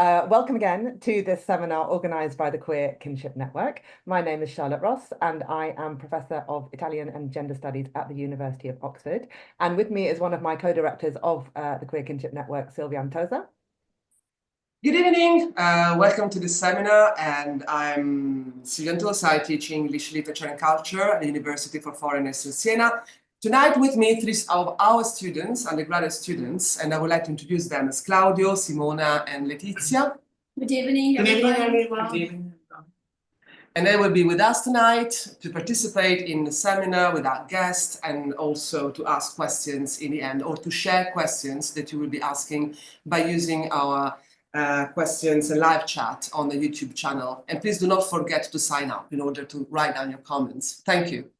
Welcome again to this seminar organised by the Queer Kinship Network. My name is Charlotte Ross and I am Professor of Italian and Gender Studies at the University of Oxford. And with me is one of my co-directors of the Queer Kinship Network, Silvia Antosa. Good evening, welcome to this seminar, and I'm Silvia Antosa. I teach English literature and culture at the University for Foreigners in Siena. Tonight with me, three of our students, undergraduate students, and I would like to introduce them as Claudio, Simona, and Letizia. Good evening, everyone. Good evening. And they will be with us tonight to participate in the seminar with our guests and also to ask questions in the end, or to share questions that you will be asking by using our questions and live chat on the YouTube channel. And please do not forget to sign up in order to write down your comments. Thank you.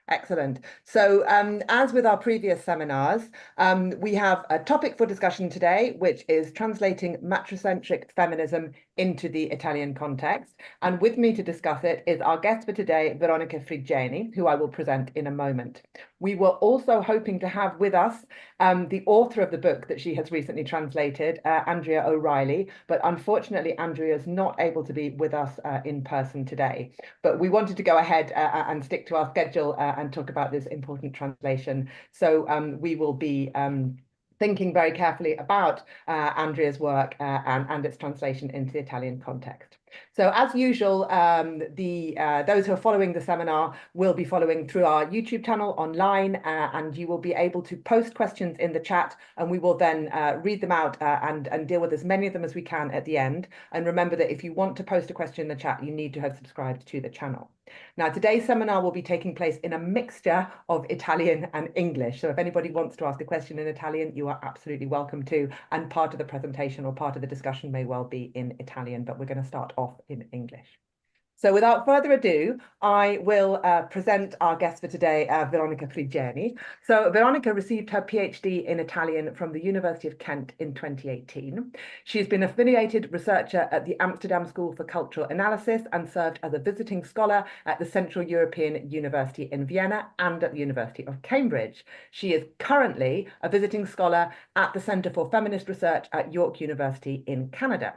Excellent. So as with our previous seminars, we have a topic for discussion today, which is translating matricentric feminism into the Italian context. And with me to discuss it is our guest for today, Veronica Frigeni, who I will present in a moment. We were also hoping to have with us the author of the book that she has recently translated, Andrea O'Reilly, but unfortunately, Andrea is not able to be with us in person today. But we wanted to go ahead and stick to our schedule and talk about this important translation. So we will be thinking very carefully about Andrea's work and its translation into the Italian context. So as usual, those who are following the seminar will be following through our YouTube channel online, and you will be able to post questions in the chat, and we will then read them out and deal with as many of them as we can at the end. And remember that if you want to post a question in the chat, you need to have subscribed to the channel. Now, today's seminar will be taking place in a mixture of Italian and English. So if anybody wants to ask a question in Italian, you are absolutely welcome to. And part of the presentation or part of the discussion may well be in Italian, but we're going to start off in English. So without further ado, I will present our guest for today, Veronica Frigeni. So Veronica received her PhD in Italian from the University of Kent in 2018. She's been affiliated researcher at the Amsterdam School for Cultural Analysis and served as a visiting scholar at the Central European University in Vienna and at the University of Cambridge. She is currently a visiting scholar at the Centre for Feminist Research at York University in Canada.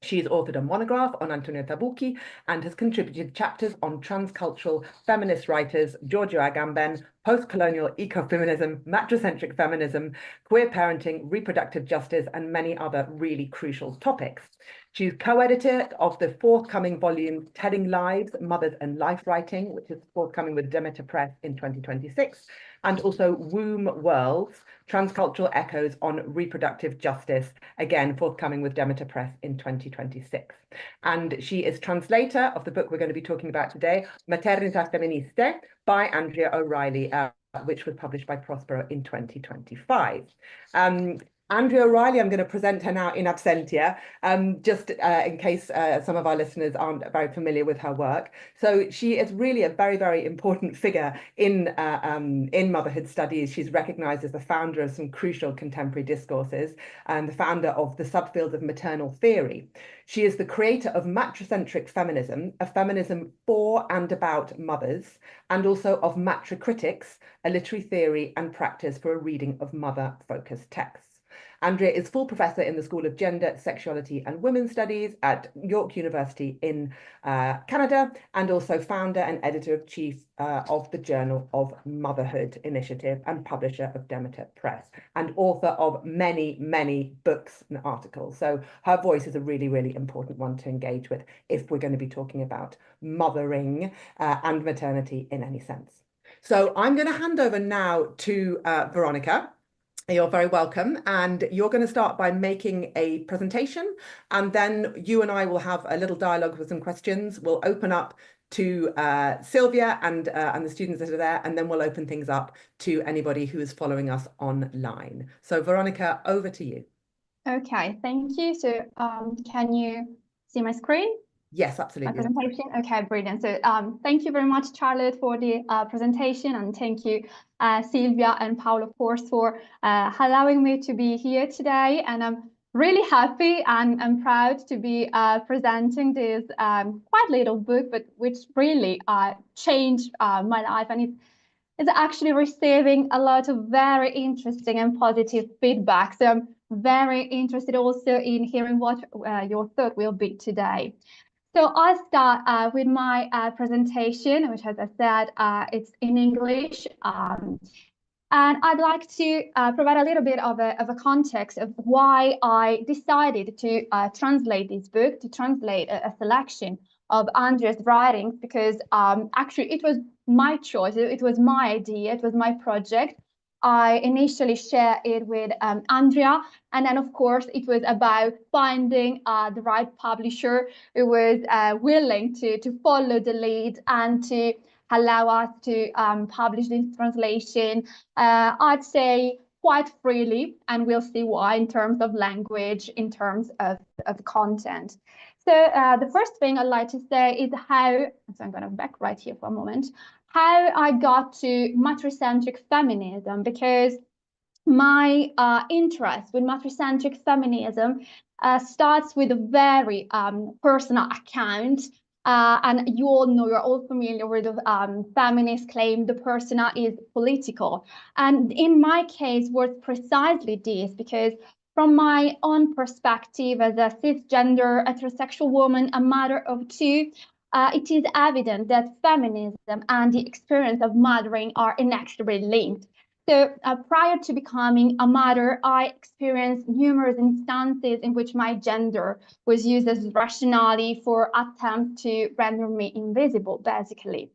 She's authored a monograph on Antonio Tabucchi and has contributed chapters on transcultural feminist writers Giorgio Agamben, post-colonial ecofeminism, matricentric feminism, queer parenting, reproductive justice, and many other really crucial topics. She's co-editor of the forthcoming volume Telling Lives, Mothers and Life Writing, which is forthcoming with Demeter Press in 2026, and also Womb Worlds, Transcultural Echoes on Reproductive Justice, again forthcoming with Demeter Press in 2026. And she is translator of the book we're going to be talking about today, Maternità Femministe, by Andrea O'Reilly, which was published by Prospero in 2025. Andrea O'Reilly, I'm going to present her now in absentia, just in case some of our listeners aren't very familiar with her work. So she is really a very, very important figure in motherhood studies. She's recognized as the founder of some crucial contemporary discourses and the founder of the subfield of maternal theory. She is the creator of Matricentric Feminism, a feminism for and about mothers, and also of Matricritics, a literary theory and practice for a reading of mother-focused texts. Andrea is full professor in the School of Gender, Sexuality and Women's Studies at York University in Canada, and also founder and editor-in-chief of the Journal of Motherhood Initiative and publisher of Demeter Press, and author of many, many books and articles. So her voice is a really, really important one to engage with if we're going to be talking about mothering and maternity in any sense. So I'm going to hand over now to Veronica. You're very welcome. And you're going to start by making a presentation, and then you and I will have a little dialogue with some questions. We'll open up to Silvia and the students that are there, and then we'll open things up to anybody who is following us online. So Veronica, over to you. Okay, thank you. So can you see my screen? Yes, absolutely. My presentation? Okay, brilliant. So thank you very much, Charlotte, for the presentation, and thank you, Silvia and Paolo, of course, for allowing me to be here today. And I'm really happy and proud to be presenting this quite little book, but which really changed my life. And is actually receiving a lot of very interesting and positive feedback. So I'm very interested also in hearing what your thought will be today. So I'll start with my presentation, which, as I said, it's in English. And I'd like to provide a little bit of a context of why I decided to translate this book, to translate a selection of Andrea's writings, because actually it was my choice, it was my idea, it was my project. I initially shared it with Andrea, and then of course it was about finding the right publisher who was willing to follow the lead and to allow us to publish this translation, I'd say quite freely, and we'll see why in terms of language, in terms of content. So the first thing I'd like to say is how, so I'm going to back right here for a moment, how I got to matricentric feminism, because my interest with matricentric feminism starts with a very personal account. And you all know, you're all familiar with the feminist claim the persona is political. And in my case, was precisely this, because from my own perspective as a cisgender heterosexual woman, a mother of two, it is evident that feminism and the experience of mothering are inextricably linked. So prior to becoming a mother, I experienced numerous instances in which my gender was used as rationale for attempts to render me invisible, basically.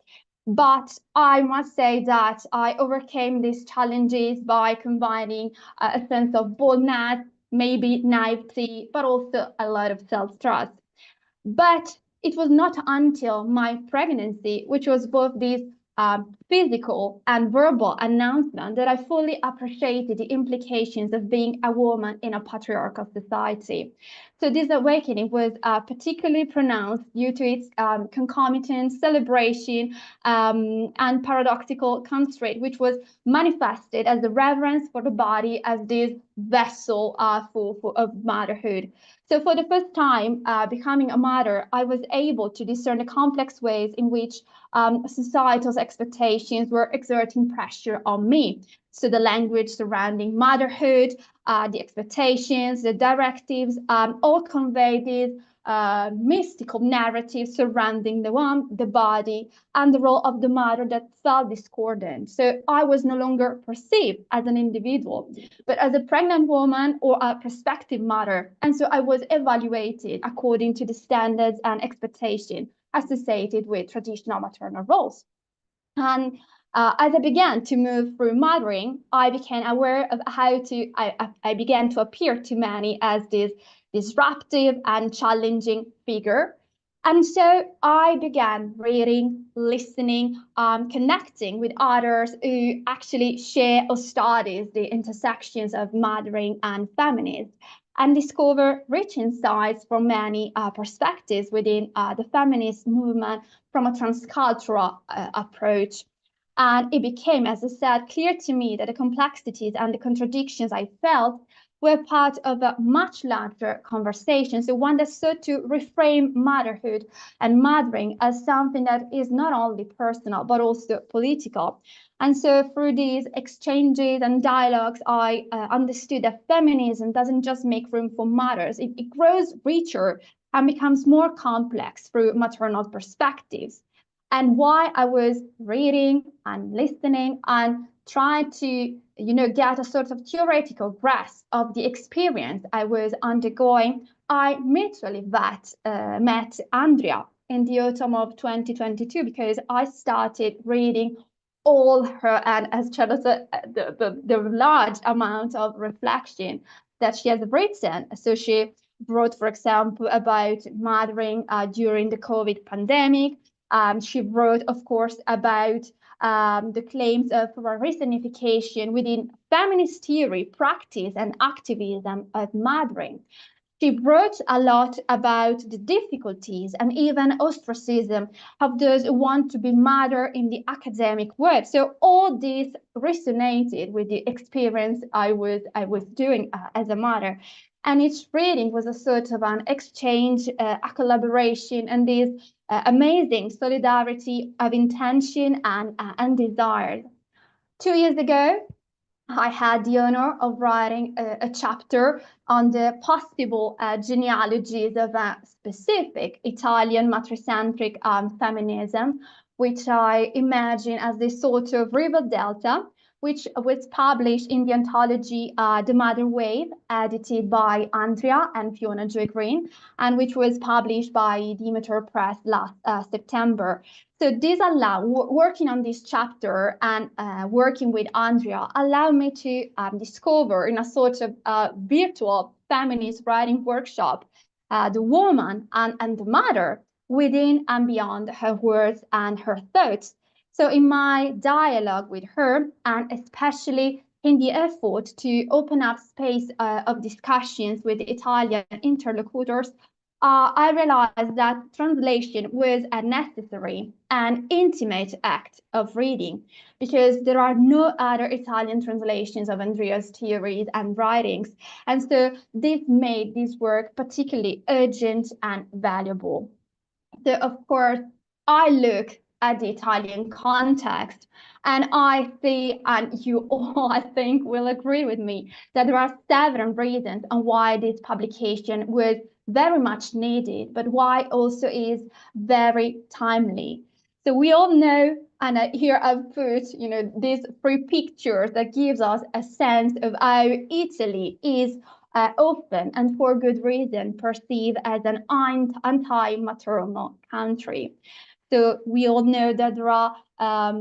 But I must say that I overcame these challenges by combining a sense of boldness, maybe naivety, but also a lot of self-trust. But it was not until my pregnancy, which was both this physical and verbal announcement, that I fully appreciated the implications of being a woman in a patriarchal society. So this awakening was particularly pronounced due to its concomitant celebration and paradoxical constraint, which was manifested as the reverence for the body as this vessel of motherhood. So for the first time, becoming a mother, I was able to discern the complex ways in which societal expectations were exerting pressure on me. So the language surrounding motherhood, the expectations, the directives, all convey these mystical narratives surrounding the womb, the body, and the role of the mother that felt discordant. So I was no longer perceived as an individual, but as a pregnant woman or a prospective mother. And so I was evaluated according to the standards and expectations associated with traditional maternal roles. And as I began to move through mothering, I became aware of how I began to appear to many as this disruptive and challenging figure. And so I began reading, listening, connecting with others who actually share or studies the intersections of mothering and feminism, and discover rich insights from many perspectives within the feminist movement from a transcultural approach. And it became, as I said, clear to me that the complexities and the contradictions I felt were part of a much larger conversation, so one that sought to reframe motherhood and mothering as something that is not only personal, but also political. And so through these exchanges and dialogues, I understood that feminism doesn't just make room for mothers, it grows richer and becomes more complex through maternal perspectives. And while I was reading and listening and trying to get a sort of theoretical grasp of the experience I was undergoing, I mutually met Andrea in the autumn of 2022, because I started reading all her, and as Charlotte said, the large amount of reflection that she has written. So she wrote, for example, about mothering during the COVID pandemic. She wrote, of course, about the claims of resignification within feminist theory, practice, and activism of mothering. She wrote a lot about the difficulties and even ostracism of those who want to be mother in the academic world. So all this resonated with the experience I was doing as a mother. And each reading was a sort of an exchange, a collaboration, and this amazing solidarity of intention and desire. 2 years ago, I had the honor of writing a chapter on the possible genealogies of a specific Italian matricentric feminism, which I imagine as this sort of river delta, which was published in the anthology The Mother Wave, edited by Andrea and Fiona Joy Green, and which was published by Demeter Press last September. So this working on this chapter and working with Andrea allowed me to discover in a sort of virtual feminist writing workshop the woman and the mother within and beyond her words and her thoughts. So in my dialogue with her, and especially in the effort to open up space of discussions with Italian interlocutors, I realized that translation was a necessary and intimate act of reading, because there are no other Italian translations of Andrea's theories and writings. And so this made this work particularly urgent and valuable. So of course, I look at the Italian context, and I see, and you all, I think, will agree with me, that there are several reasons on why this publication was very much needed, but why also is very timely. So we all know, and here I've put, these 3 pictures that gives us a sense of how Italy is often, and for good reason, perceived as an anti-maternal country. So we all know that there are a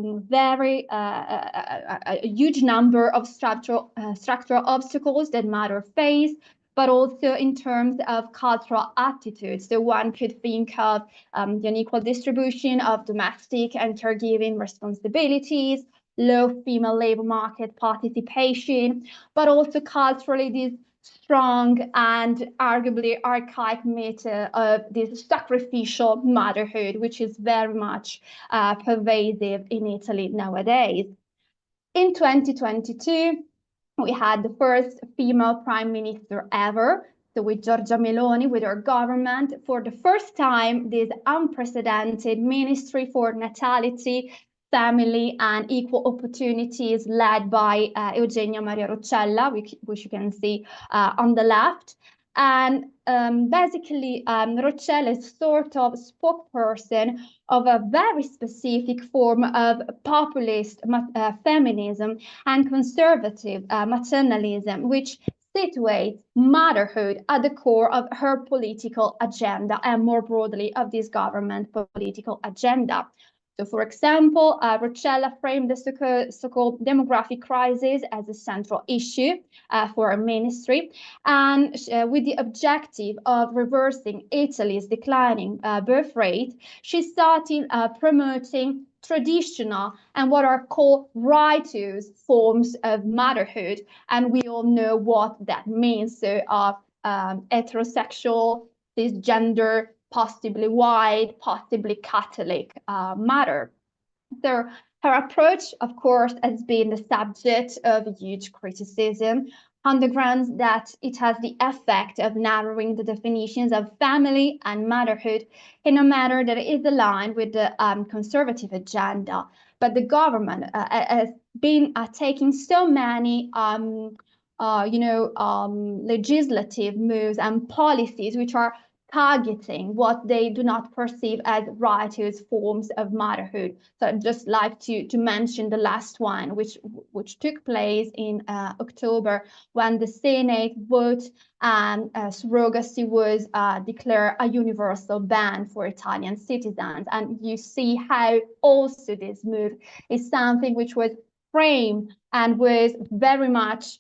huge number of structural obstacles that mothers face, but also in terms of cultural attitudes. So one could think of the unequal distribution of domestic and caregiving responsibilities, low female labor market participation, but also culturally these strong and arguably archaic myth of this sacrificial motherhood, which is very much pervasive in Italy nowadays. In 2022, we had the first female prime minister ever. So with Giorgia Meloni, with her government, for the first time, this unprecedented Ministry for Natality, Family and Equal Opportunities, led by Eugenia Maria Roccella, which you can see on the left. And basically, Roccella is sort of spokesperson of a very specific form of populist feminism and conservative maternalism, which situates motherhood at the core of her political agenda, and more broadly of this government political agenda. So, for example, Roccella framed the so-called demographic crisis as a central issue for her ministry, and with the objective of reversing Italy's declining birth rate, she started promoting traditional and what are called righteous forms of motherhood, and we all know what that means. So, heterosexual, cisgender, possibly white, possibly Catholic mother. So her approach, of course, has been the subject of huge criticism on the grounds that it has the effect of narrowing the definitions of family and motherhood in a manner that is aligned with the conservative agenda. But the government has been taking so many legislative moves and policies which are targeting what they do not perceive as righteous forms of motherhood. So I'd just like to mention the last one, which took place in October, when the Senate vote and surrogacy was declared a universal ban for Italian citizens. And you see how also this move is something which was framed and was very much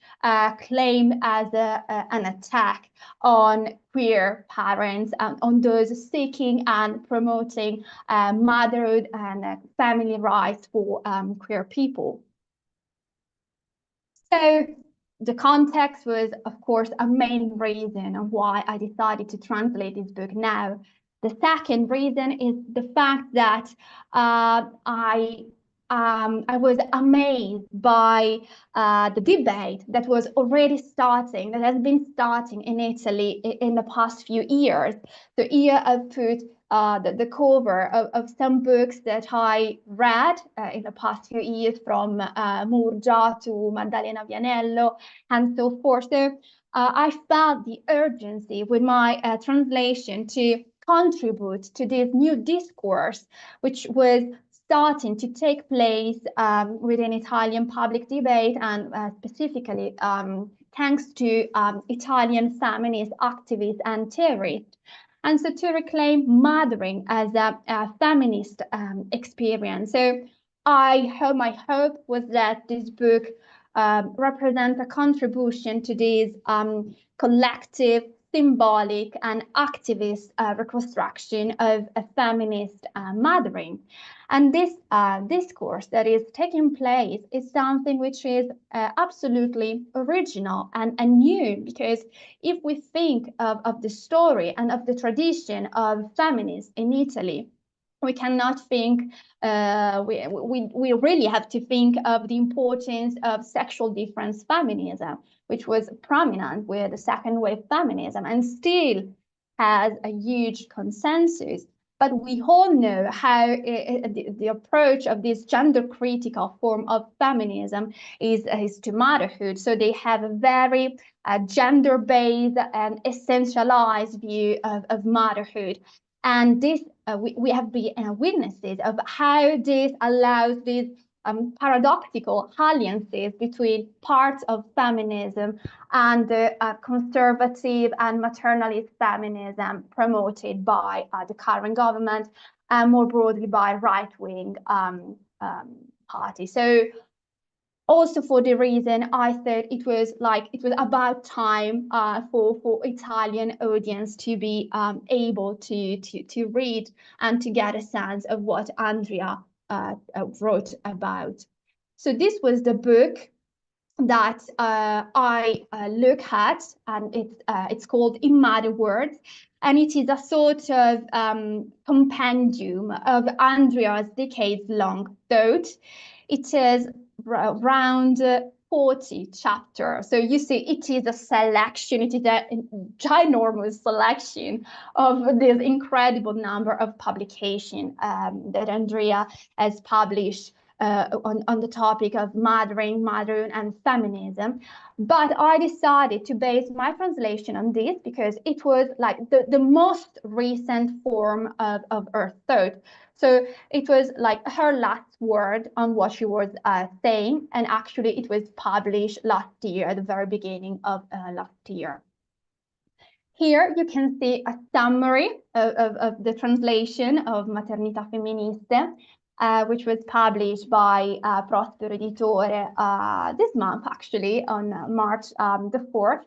claimed as an attack on queer parents and on those seeking and promoting motherhood and family rights for queer people. So the context was, of course, a main reason of why I decided to translate this book now. The second reason is the fact that I was amazed by the debate that was already starting, that has been starting in Italy in the past few years. So here I've put the cover of some books that I read in the past few years, from Murgia to Maddalena Vianello and so forth. So I felt the urgency with my translation to contribute to this new discourse, which was starting to take place within Italian public debate, and specifically thanks to Italian feminist activists and theorists. And so to reclaim mothering as a feminist experience. So my hope was that this book represents a contribution to this collective, symbolic, and activist reconstruction of a feminist mothering. And this discourse that is taking place is something which is absolutely original and new, because if we think of the story and of the tradition of feminists in Italy, we cannot think, we really have to think of the importance of sexual difference feminism, which was prominent with the second wave feminism and still has a huge consensus. But we all know how the approach of this gender critical form of feminism is to motherhood. So they have a very gender-based and essentialized view of motherhood. And this we have been witnesses of how this allows these paradoxical alliances between parts of feminism and the conservative and maternalist feminism promoted by the current government, and more broadly by right-wing parties. So also for the reason I thought it was about time for Italian audience to be able to read and to get a sense of what Andrea wrote about. So this was the book that I look at, and it's called In Mother Words, and it is a sort of compendium of Andrea's decades-long thought. It is around 40 chapters. So you see, it is a selection, it is a ginormous selection of this incredible number of publications that Andrea has published on the topic of mothering, motherhood, and feminism. But I decided to base my translation on this because it was like the most recent form of her thought. So it was like her last word on what she was saying, and actually it was published last year, at the very beginning of last year. Here you can see a summary of the translation of Maternità Femministe, which was published by Prospero Editore this month, actually, on March the 4th.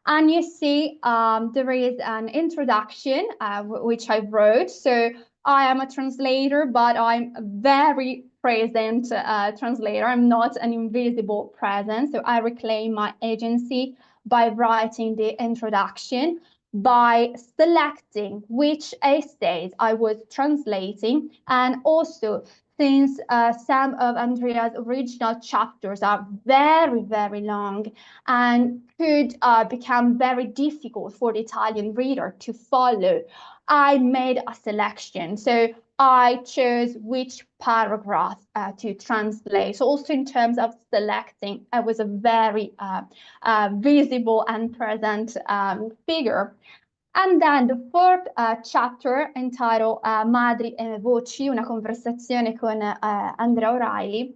And you see there is an introduction, which I wrote. So I am a translator, but I'm a very present translator. I'm not an invisible presence. So I reclaim my agency by writing the introduction, by selecting which essays I was translating, and also since some of Andrea's original chapters are very, very long and could become very difficult for the Italian reader to follow, I made a selection. So I chose which paragraph to translate. So also in terms of selecting, I was a very visible and present figure. And then the fourth chapter, entitled Madri e Voci, una conversazione con Andrea O'Reilly,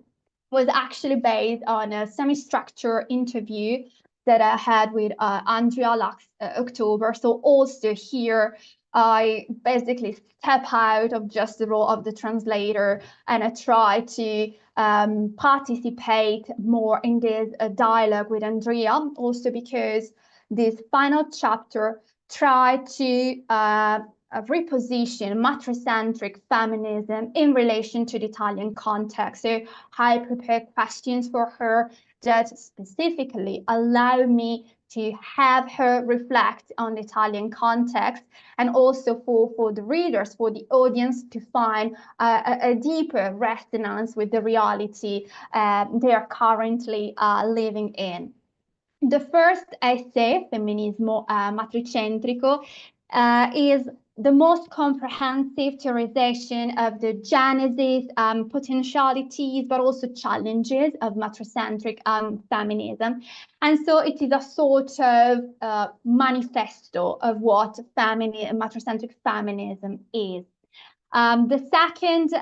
was actually based on a semi-structured interview that I had with Andrea last October. So also here, I basically step out of just the role of the translator, and I try to participate more in this dialogue with Andrea, also because this final chapter tried to reposition matricentric feminism in relation to the Italian context. So I prepared questions for her that specifically allow me to have her reflect on the Italian context, and also for the readers, for the audience, to find a deeper resonance with the reality they are currently living in. The first essay, Femminismo matricentrico, is the most comprehensive theorization of the genesis, potentialities, but also challenges of matricentric feminism. And so it is a sort of manifesto of what matricentric feminism is. The second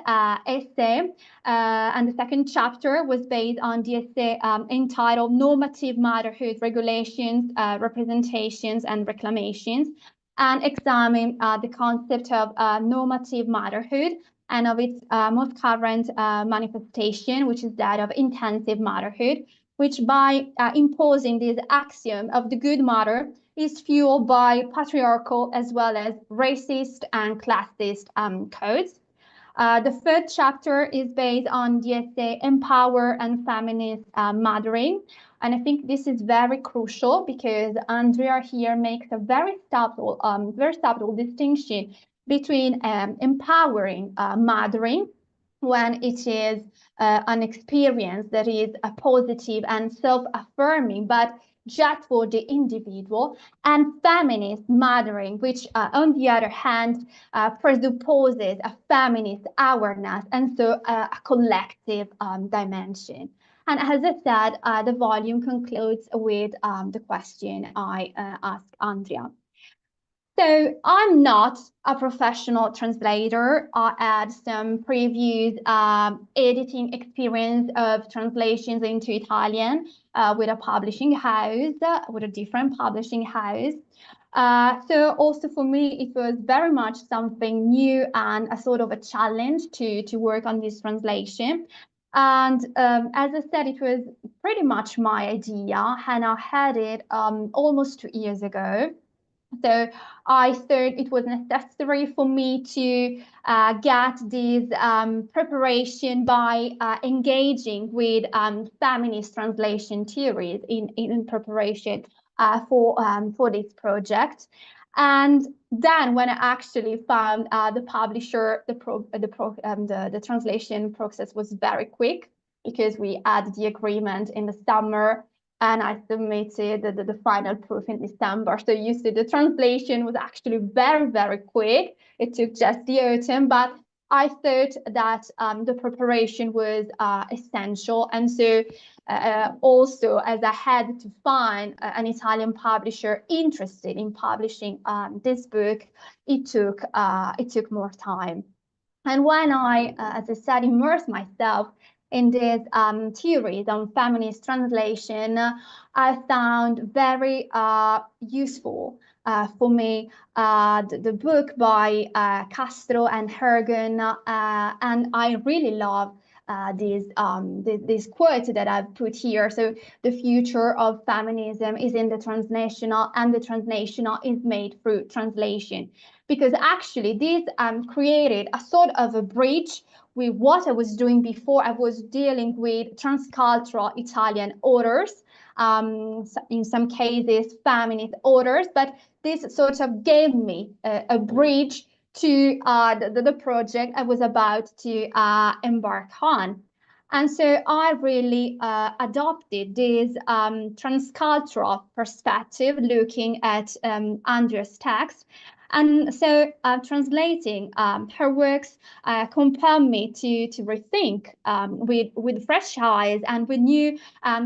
essay and the second chapter was based on the essay entitled Normative Motherhood Regulations, Representations and Reclamations, and examine the concept of normative motherhood and of its most current manifestation, which is that of intensive motherhood, which by imposing this axiom of the good mother is fueled by patriarchal as well as racist and classist codes. The third chapter is based on the essay Empower and Feminist Mothering. And I think this is very crucial because Andrea here makes a very subtle distinction between empowering mothering when it is an experience that is a positive and self-affirming, but just for the individual, and feminist mothering, which on the other hand presupposes a feminist awareness and so a collective dimension. And as I said, the volume concludes with the question I asked Andrea. So I'm not a professional translator. I had some previous editing experience of translations into Italian with a publishing house, with a different publishing house. So also for me, it was very much something new and a sort of a challenge to work on this translation. And as I said, it was pretty much my idea, and I had it almost 2 years ago. So I thought it was necessary for me to get this preparation by engaging with feminist translation theories in preparation for this project. And then when I actually found the publisher, the translation process was very quick because we had the agreement in the summer and I submitted the final proof in December. So you see the translation was actually very, very quick. It took just the autumn, but I thought that the preparation was essential. And so also as I had to find an Italian publisher interested in publishing this book, it took more time. And when I, as I said, immersed myself in these theories on feminist translation, I found very useful for me the book by Castro and Hergen, and I really love this quote that I've put here. So the future of feminism is in the transnational, and the transnational is made through translation. Because actually this created a sort of a bridge with what I was doing before. I was dealing with transcultural Italian authors, in some cases feminist authors, but this sort of gave me a bridge to the project I was about to embark on. And so I really adopted this transcultural perspective, looking at Andrea's text. And so translating her works compelled me to rethink with fresh eyes and with new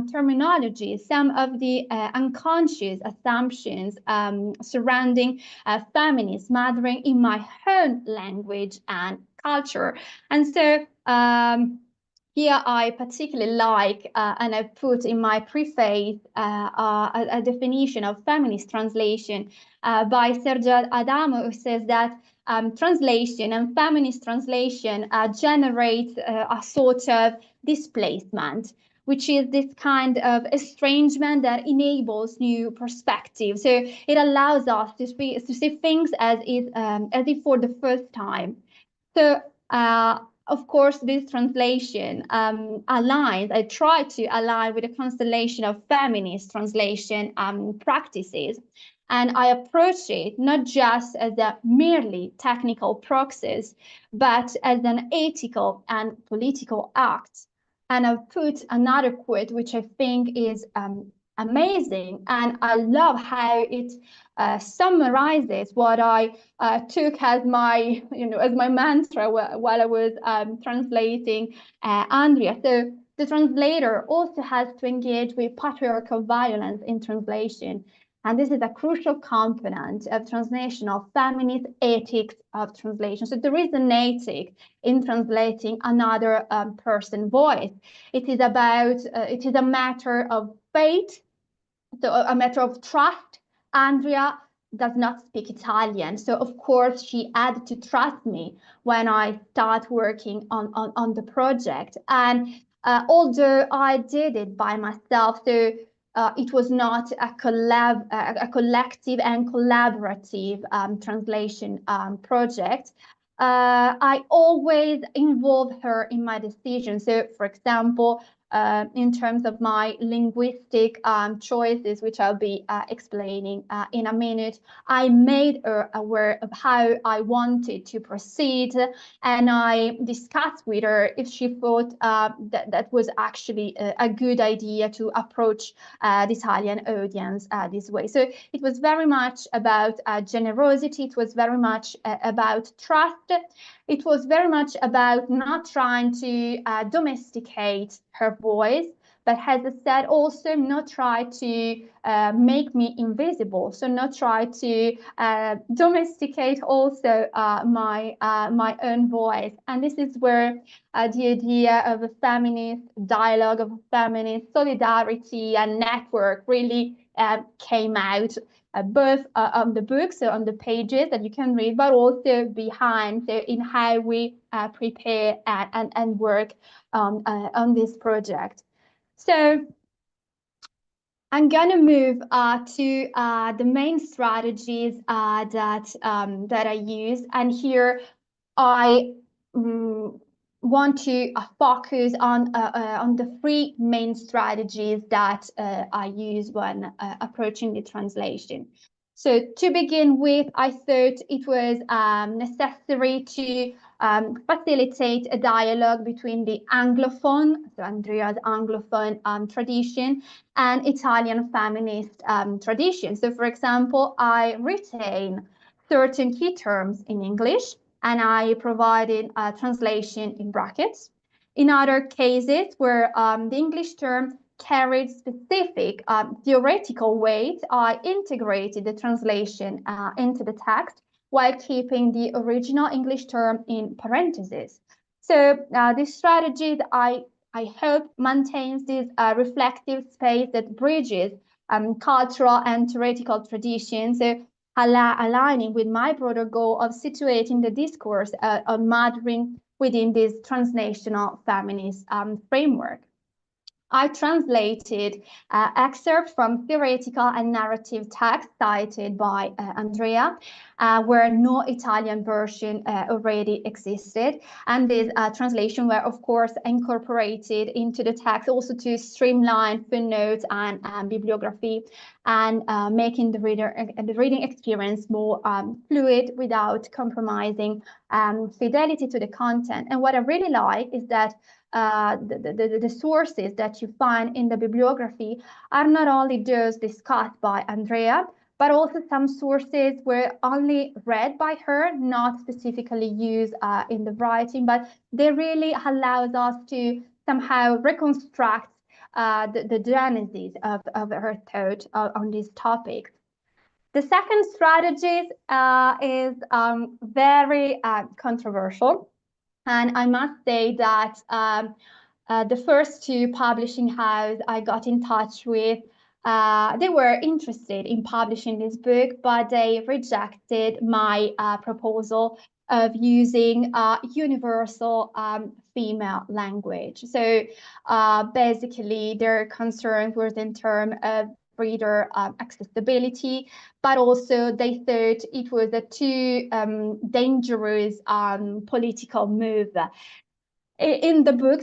terminology some of the unconscious assumptions surrounding feminist mothering in my own language and culture. And so here I particularly like, and I put in my preface a definition of feminist translation by Sergio Adamo, who says that translation and feminist translation generates a sort of displacement, which is this kind of estrangement that enables new perspectives. So it allows us to see things as if for the first time. So of course, this translation aligns, I try to align with a constellation of feminist translation practices. And I approach it not just as a merely technical process, but as an ethical and political act. And I've put another quote, which I think is amazing. And I love how it summarizes what I took as my, as my mantra while I was translating Andrea. So the translator also has to engage with patriarchal violence in translation. And this is a crucial component of translational feminist ethics of translation. So there is an ethic in translating another person's voice. It is about, it is a matter of faith, so a matter of trust. Andrea does not speak Italian, so of course she had to trust me when I start working on the project. And although I did it by myself, so it was not a collective and collaborative translation project. I always involve her in my decision. So, for example, in terms of my linguistic choices, which I'll be explaining in a minute, I made her aware of how I wanted to proceed, and I discussed with her if she thought that was actually a good idea to approach the Italian audience this way. So it was very much about generosity, it was very much about trust. It was very much about not trying to domesticate her voice, but as I said, also not try to make me invisible. So not try to domesticate also my own voice. And this is where the idea of a feminist dialogue, of a feminist solidarity and network really came out. Both on the book, so on the pages that you can read, but also behind, so in how we prepare and work on this project. So I'm gonna move to the main strategies that I use, and here I want to focus on the three main strategies that I use when approaching the translation. So to begin with, I thought it was necessary to facilitate a dialogue between the Anglophone, so Andrea's Anglophone tradition, and Italian feminist tradition. So for example, I retain certain key terms in English, and I provided a translation in brackets. In other cases where the English term carried specific theoretical weight, I integrated the translation into the text while keeping the original English term in parentheses. So this strategy, I hope, maintains this reflective space that bridges cultural and theoretical traditions, so aligning with my broader goal of situating the discourse on mothering within this transnational feminist framework. I translated excerpts from theoretical and narrative texts cited by Andrea, where no Italian version already existed. And these translations were, of course, incorporated into the text also to streamline footnotes and bibliography, and making the reading experience more fluid without compromising fidelity to the content. And what I really like is that the sources that you find in the bibliography are not only those discussed by Andrea, but also some sources were only read by her, not specifically used in the writing, but they really allows us to somehow reconstruct the genesis of her thought on these topics. The second strategy is very controversial. And I must say that the first two publishing houses I got in touch with, they were interested in publishing this book, but they rejected my proposal of using universal female language. So basically their concern was in terms of reader accessibility, but also they thought it was a too dangerous political move. in the book,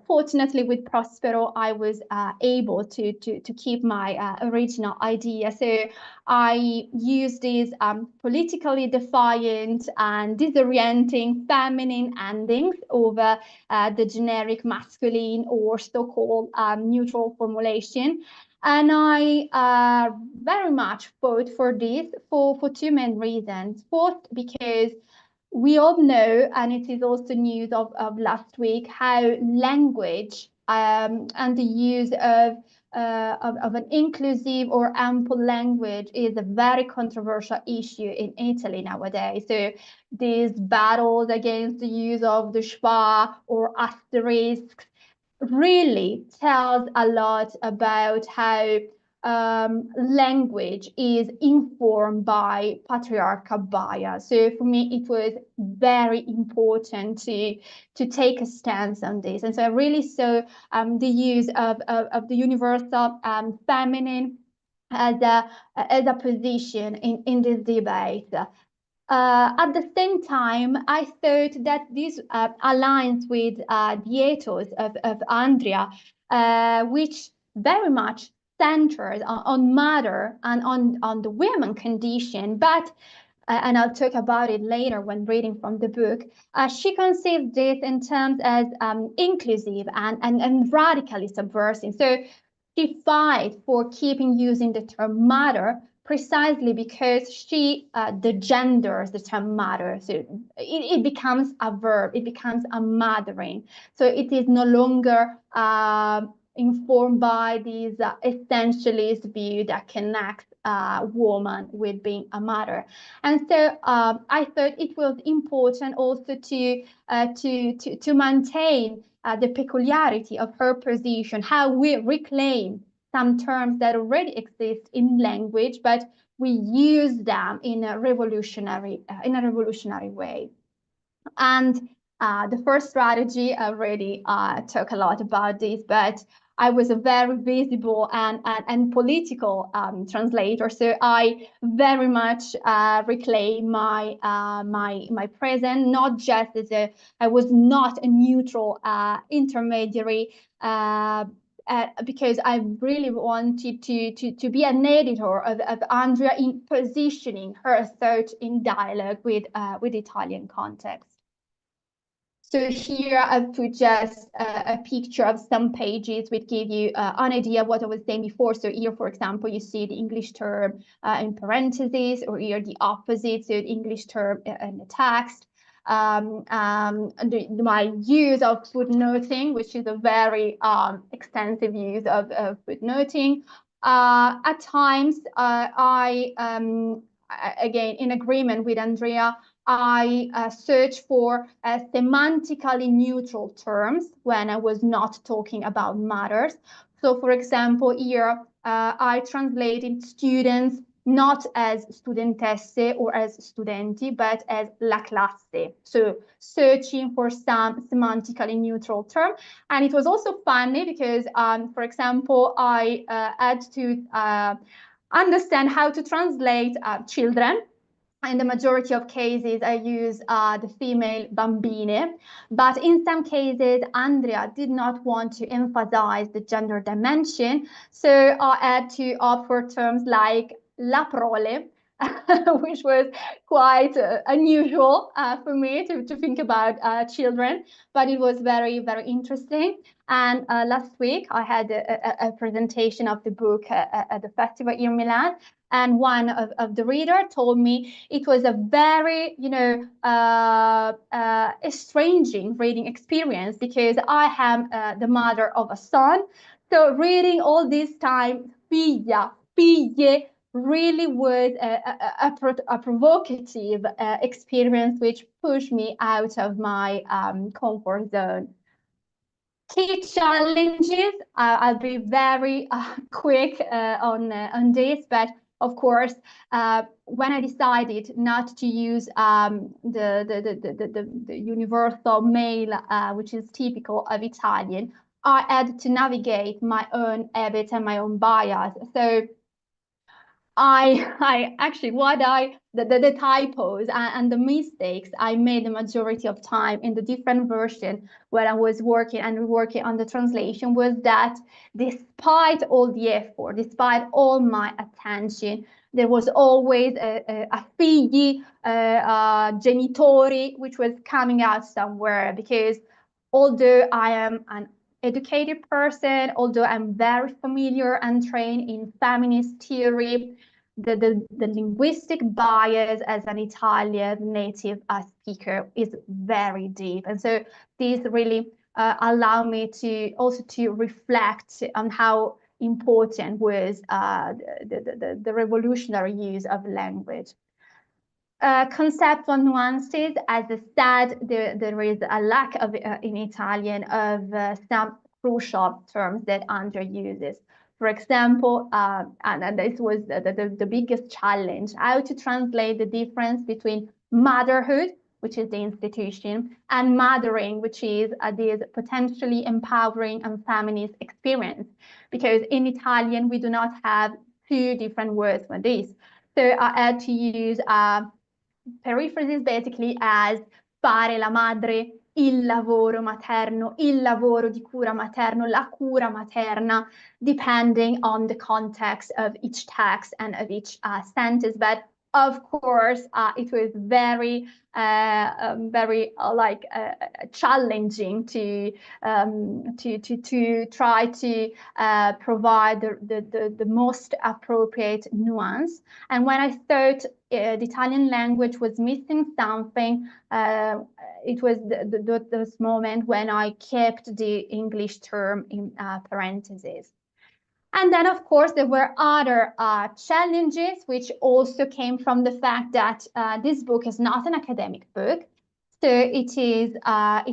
fortunately with Prospero, I was able to keep my original idea. So I used these politically defiant and disorienting feminine endings over the generic masculine or so-called neutral formulation. And I very much fought for this for two main reasons. First, because we all know, and it is also news of last week, how language and the use of an inclusive or ample language is a very controversial issue in Italy nowadays. So these battles against the use of the schwa or asterisks really tells a lot about how language is informed by patriarchal bias. So for me, it was very important to take a stance on this. And so I really saw the use of the universal feminine as a position in this debate. At the same time, I thought that this aligns with the ethos of Andrea, which very much centers on mother and on the women condition. But, and I'll talk about it later when reading from the book, she conceived this in terms as inclusive and radically subversive. So she fights for keeping using the term mother precisely because she degenders the term mother. So it becomes a verb, it becomes a mothering. So it is no longer informed by this essentialist view that connects a woman with being a mother. And so I thought it was important also to maintain the peculiarity of her position, how we reclaim some terms that already exist in language, but we use them in a revolutionary way. And the first strategy, I already talk a lot about this, but I was a very visible and political translator, so I very much reclaim my presence, not just as I was not a neutral intermediary. Because I really wanted to be an editor of Andrea in positioning her thought in dialogue with Italian context. So here I've put just a picture of some pages which give you an idea of what I was saying before. So here, for example, you see the English term in parentheses, or here the opposite, so the English term in the text. My use of footnoting, which is a very extensive use of footnoting. At times, again, in agreement with Andrea, I searched for semantically neutral terms when I was not talking about matters. So, for example, here I translated students not as studentesse or as studenti, but as la classe. So searching for some semantically neutral term. And it was also funny because, for example, I had to understand how to translate children. In the majority of cases, I use the female bambine, but in some cases, Andrea did not want to emphasize the gender dimension, so I had to opt for terms like la prole, which was quite unusual for me to think about children, but it was very, very interesting. And last week, I had a presentation of the book at the festival in Milan. And one of the reader told me it was a very, estranging reading experience because I am the mother of a son. So reading all this time, figlia, figlie, really was a provocative experience which pushed me out of my comfort zone. Key challenges, I'll be very quick on this, but of course, when I decided not to use the universal male, which is typical of Italian, I had to navigate my own habits and my own bias. So I actually the typos and the mistakes I made the majority of time in the different version when I was working and reworking on the translation was that despite all the effort, despite all my attention, there was always a figli, genitori, which was coming out somewhere, because although I am an educated person, although I'm very familiar and trained in feminist theory, the linguistic bias as an Italian native speaker is very deep. And so this really allowed me to also to reflect on how important was the revolutionary use of language. Conceptual nuances, as I said, there is a lack of in Italian of some crucial terms that Andrea uses. For example, and this was the biggest challenge, how to translate the difference between motherhood, which is the institution, and mothering, which is this potentially empowering and feminist experience. Because in Italian, we do not have two different words for this. So I had to use periphrases basically as fare la madre, il lavoro materno, il lavoro di cura materno, la cura materna, depending on the context of each text and of each sentence. But of course, it was very, challenging to try to provide the most appropriate nuance. And when I thought the Italian language was missing something, it was this moment when I kept the English term in parentheses. And then, of course, there were other challenges, which also came from the fact that this book is not an academic book. So it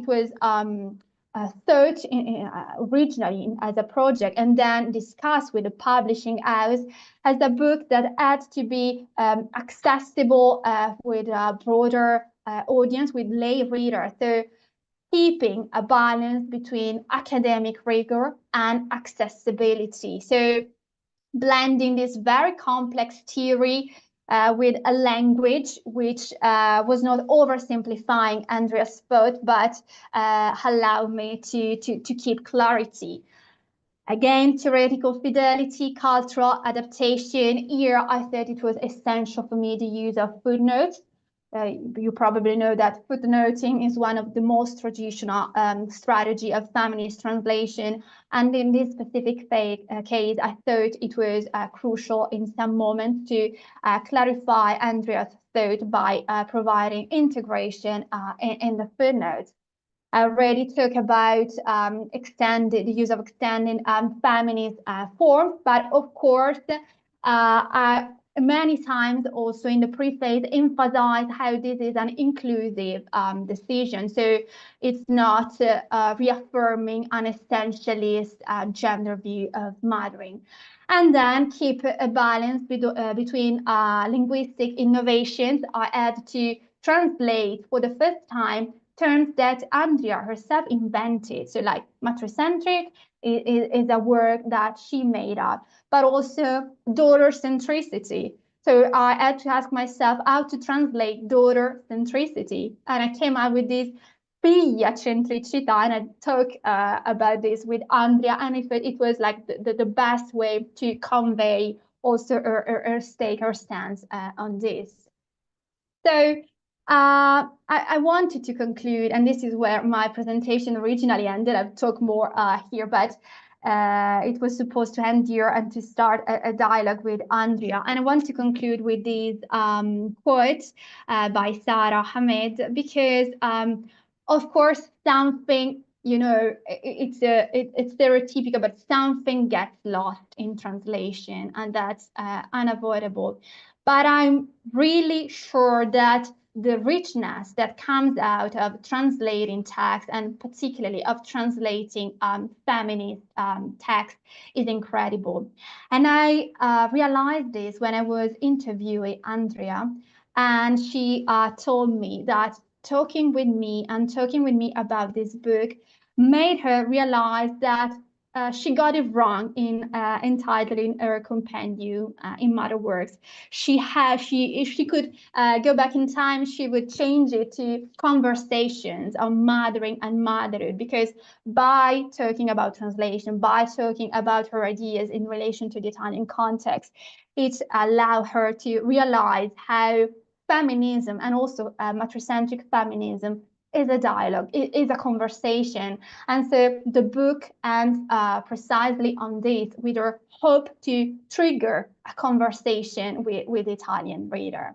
was thought originally as a project and then discussed with the publishing house as a book that had to be accessible with a broader audience, with lay readers. So keeping a balance between academic rigor and accessibility. So blending this very complex theory with a language which was not oversimplifying Andrea's thought, but allowed me to keep clarity. Again, theoretical fidelity, cultural adaptation. Here, I thought it was essential for me the use of footnotes. You probably know that footnoting is one of the most traditional strategy of feminist translation. And in this specific case, I thought it was crucial in some moments to clarify Andrea's thought by providing integration in the footnotes. I already talked about the use of extending feminist forms, but of course, I many times also in the preface emphasize how this is an inclusive decision. So it's not reaffirming an essentialist gender view of mothering. And then keep a balance between linguistic innovations. I had to translate for the first time terms that Andrea herself invented. So like matricentric is a word that she made up, but also daughter centricity. So I had to ask myself how to translate daughter centricity. And I came up with this figlia centricità, and I talked about this with Andrea, and it was like the best way to convey also her stance on this. So I wanted to conclude, and this is where my presentation originally ended. I've talked more here, but it was supposed to end here and to start a dialogue with Andrea. And I want to conclude with this quote by Sarah Hamed, because of course something, you know, it's stereotypical, but something gets lost in translation, and that's unavoidable. But I'm really sure that the richness that comes out of translating text, and particularly of translating feminist text, is incredible. And I realized this when I was interviewing Andrea, and she told me that talking with me about this book made her realize that she got it wrong in entitling her compendium in Mother Works. If she could go back in time, she would change it to conversations on mothering and motherhood, because by talking about translation, by talking about her ideas in relation to the Italian context, it allowed her to realize how feminism, and also matricentric feminism, is a dialogue, it is a conversation. And so the book ends precisely on this, with her hope to trigger a conversation with the Italian reader.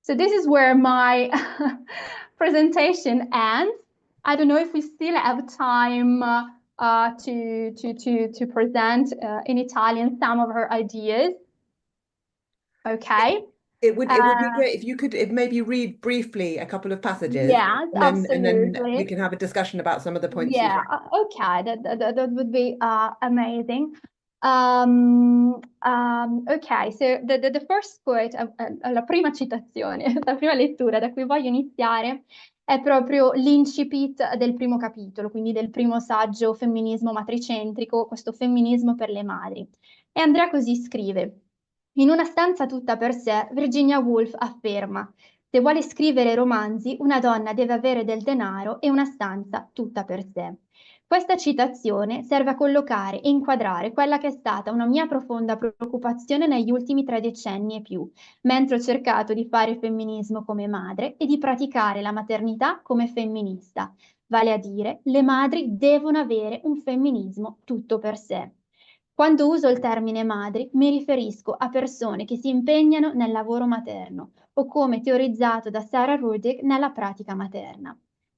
So this is where my presentation ends. I don't know if we still have time to present in Italian some of her ideas. Okay. It would be great if you could maybe read briefly a couple of passages. Yes, and then absolutely. we can have a discussion about some of the points. Yeah, okay, that would be amazing. Ok, so the first quote, la prima citazione, la prima lettura da cui voglio iniziare è proprio l'incipit del primo capitolo, quindi del primo saggio Femminismo matricentrico, questo femminismo per le madri. E Andrea così scrive: in una stanza tutta per sé, Virginia Woolf afferma: se vuole scrivere romanzi, una donna deve avere del denaro e una stanza tutta per sé. Questa citazione serve a collocare e inquadrare quella che è stata una mia profonda preoccupazione negli ultimi 3 decenni e più, mentre ho cercato di fare femminismo come madre e di praticare la maternità come femminista. Vale a dire, le madri devono avere un femminismo tutto per sé. Quando uso il termine madri, mi riferisco a persone che si impegnano nel lavoro materno, o come teorizzato da Sarah Rudick nella pratica materna.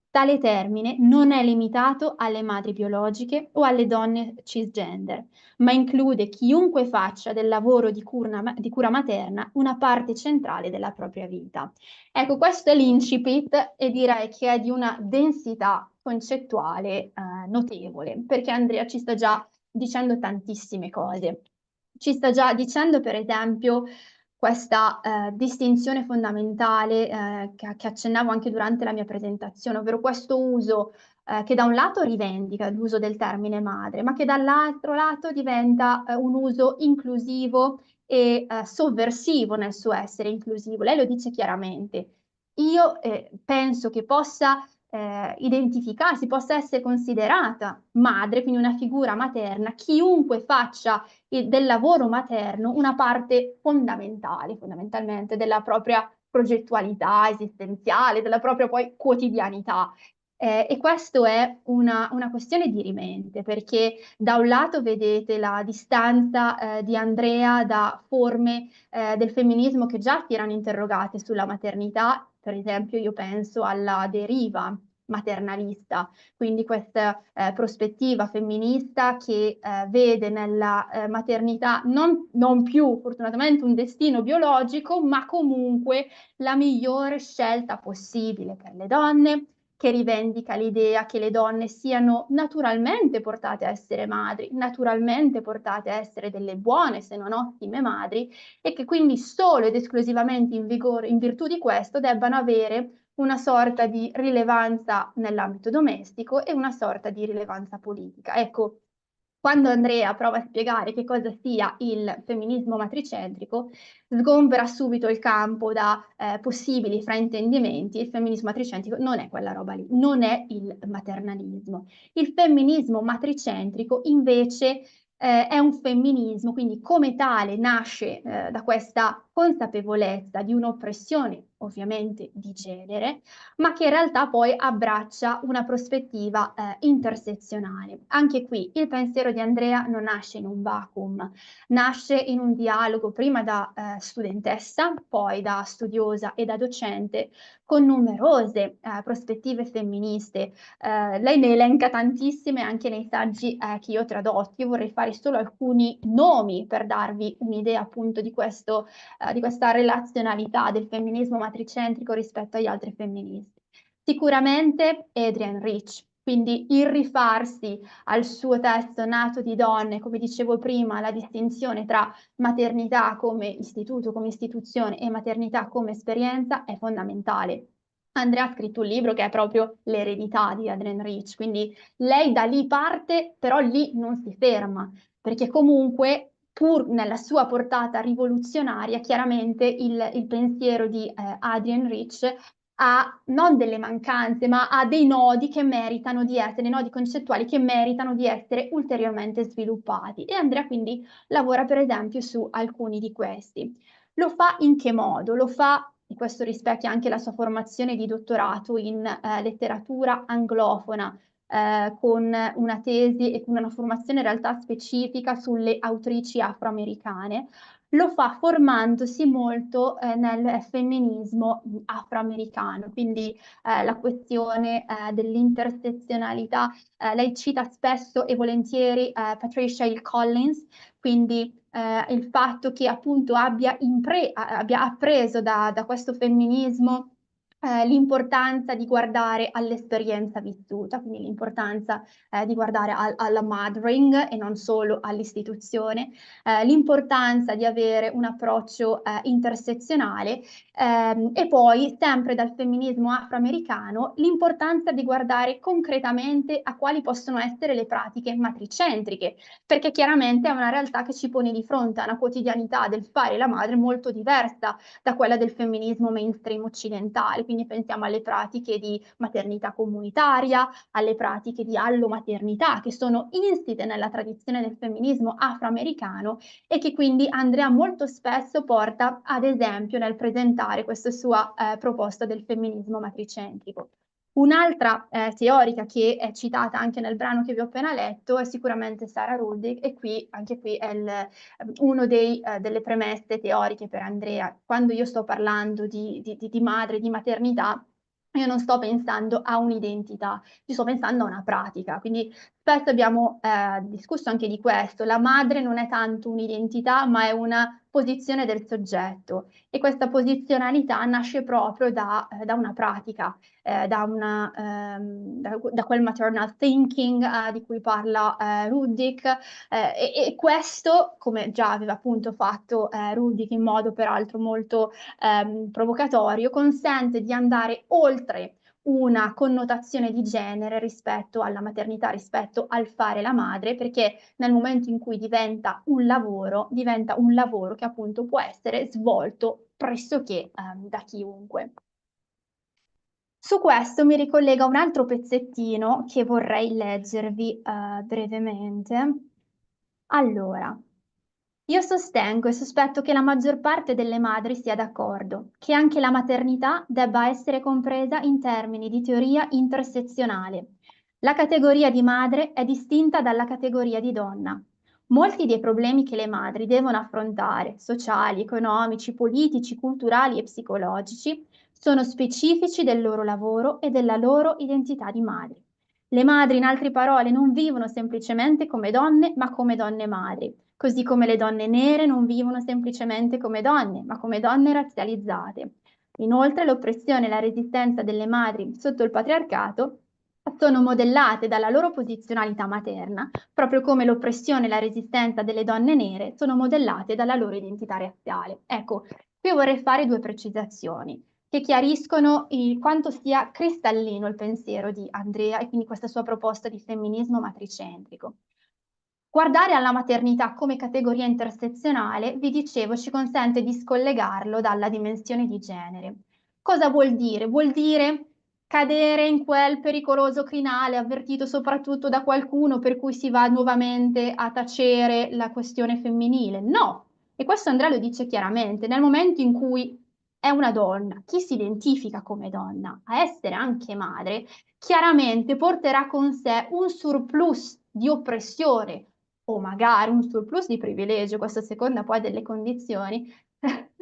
Tale termine non è limitato alle madri biologiche o alle donne cisgender, ma include chiunque faccia del lavoro di cura materna una parte centrale della propria vita. Ecco, questo è l'incipit, e direi che è di una densità concettuale notevole, perché Andrea ci sta già dicendo tantissime cose. Ci sta già dicendo, per esempio, questa distinzione fondamentale che accennavo anche durante la mia presentazione, ovvero questo uso che da un lato rivendica l'uso del termine madre, ma che dall'altro lato diventa un uso inclusivo e sovversivo nel suo essere inclusivo. Lei lo dice chiaramente. Io penso che possa identificarsi, possa essere considerata madre, quindi una figura materna, chiunque faccia del lavoro materno una parte fondamentale, fondamentalmente, della propria progettualità esistenziale, della propria poi quotidianità. E questo è una questione dirimente, perché da un lato vedete la distanza di Andrea da forme del femminismo che già si erano interrogate sulla maternità. Per esempio, io penso alla deriva maternalista, quindi questa prospettiva femminista che vede nella maternità non più fortunatamente un destino biologico, ma comunque la migliore scelta possibile per le donne, che rivendica l'idea che le donne siano naturalmente portate a essere madri, naturalmente portate a essere delle buone, se non ottime madri, e che quindi solo ed esclusivamente in virtù di questo debbano avere una sorta di rilevanza nell'ambito domestico e una sorta di rilevanza politica. Ecco, quando Andrea prova a spiegare che cosa sia il femminismo matricentrico, sgombera subito il campo da possibili fraintendimenti. Il femminismo matricentrico non è quella roba lì, non è il maternalismo. Il femminismo matricentrico invece è un femminismo, quindi come tale nasce da questa consapevolezza di un'oppressione ovviamente di genere, ma che in realtà poi abbraccia una prospettiva intersezionale. Anche qui il pensiero di Andrea non nasce in un vacuum, nasce in un dialogo prima da studentessa, poi da studiosa e da docente, con numerose prospettive femministe. Lei ne elenca tantissime anche nei saggi che io ho tradotto. Io vorrei fare solo alcuni nomi per darvi un'idea appunto di questa relazionalità del femminismo matricentrico rispetto agli altri femministi. Sicuramente Adrienne Rich, quindi il rifarsi al suo testo Nato di donne, come dicevo prima, la distinzione tra maternità come istituto, come istituzione, e maternità come esperienza è fondamentale. Andrea ha scritto un libro che è proprio L'eredità di Adrienne Rich, quindi lei da lì parte, però lì non si ferma, perché comunque pur nella sua portata rivoluzionaria, chiaramente il pensiero di Adrienne Rich ha non delle mancanze, ma ha dei nodi che meritano di essere, dei nodi concettuali che meritano di essere ulteriormente sviluppati. E Andrea quindi lavora per esempio su alcuni di questi. Lo fa in che modo? Lo fa, e questo rispecchia anche la sua formazione di dottorato in letteratura anglofona, con una tesi e con una formazione in realtà specifica sulle autrici afroamericane. Lo fa formandosi molto nel femminismo afroamericano, quindi la questione dell'intersezionalità. Lei cita spesso e volentieri Patricia Hill Collins, quindi il fatto che appunto abbia appreso da questo femminismo l'importanza di guardare all'esperienza vissuta, quindi l'importanza di guardare alla mothering e non solo all'istituzione, l'importanza di avere un approccio intersezionale e poi sempre dal femminismo afroamericano l'importanza di guardare concretamente a quali possono essere le pratiche matricentriche, perché chiaramente è una realtà che ci pone di fronte a una quotidianità del fare la madre molto diversa da quella del femminismo mainstream occidentale. Quindi pensiamo alle pratiche di maternità comunitaria, alle pratiche di allomaternità, che sono insite nella tradizione del femminismo afroamericano e che quindi Andrea molto spesso porta ad esempio nel presentare questa sua proposta del femminismo matricentrico. Un'altra teorica che è citata anche nel brano che vi ho appena letto è sicuramente Sarah Ruddick e anche qui è uno delle premesse teoriche per Andrea. Quando io sto parlando di madre, di maternità, io non sto pensando a un'identità, io sto pensando a una pratica. Quindi spesso abbiamo discusso anche di questo. La madre non è tanto un'identità, ma è una posizione del soggetto e questa posizionalità nasce proprio da una pratica, da quel maternal thinking di cui parla Ruddick e questo, come già aveva appunto fatto Ruddick in modo peraltro molto provocatorio, consente di andare oltre una connotazione di genere rispetto alla maternità, rispetto al fare la madre, perché nel momento in cui diventa un lavoro che appunto può essere svolto pressoché da chiunque. Su questo mi ricollega un altro pezzettino che vorrei leggervi brevemente. Allora, io sostengo e sospetto che la maggior parte delle madri sia d'accordo, che anche la maternità debba essere compresa in termini di teoria intersezionale. La categoria di madre è distinta dalla categoria di donna. Molti dei problemi che le madri devono affrontare, sociali, economici, politici, culturali e psicologici, sono specifici del loro lavoro e della loro identità di madri. Le madri, in altre parole, non vivono semplicemente come donne, ma come donne madri, così come le donne nere non vivono semplicemente come donne, ma come donne razzializzate. Inoltre, l'oppressione e la resistenza delle madri sotto il patriarcato sono modellate dalla loro posizionalità materna, proprio come l'oppressione e la resistenza delle donne nere sono modellate dalla loro identità razziale. Ecco, qui vorrei fare due precisazioni che chiariscono quanto sia cristallino il pensiero di Andrea e quindi questa sua proposta di femminismo matricentrico. Guardare alla maternità come categoria intersezionale, vi dicevo, ci consente di scollegarlo dalla dimensione di genere. Cosa vuol dire? Vuol dire cadere in quel pericoloso crinale avvertito soprattutto da qualcuno per cui si va nuovamente a tacere la questione femminile. No, e questo Andrea lo dice chiaramente, nel momento in cui è una donna, chi si identifica come donna, a essere anche madre, chiaramente porterà con sé un surplus di oppressione o magari un surplus di privilegio, questo a seconda poi delle condizioni,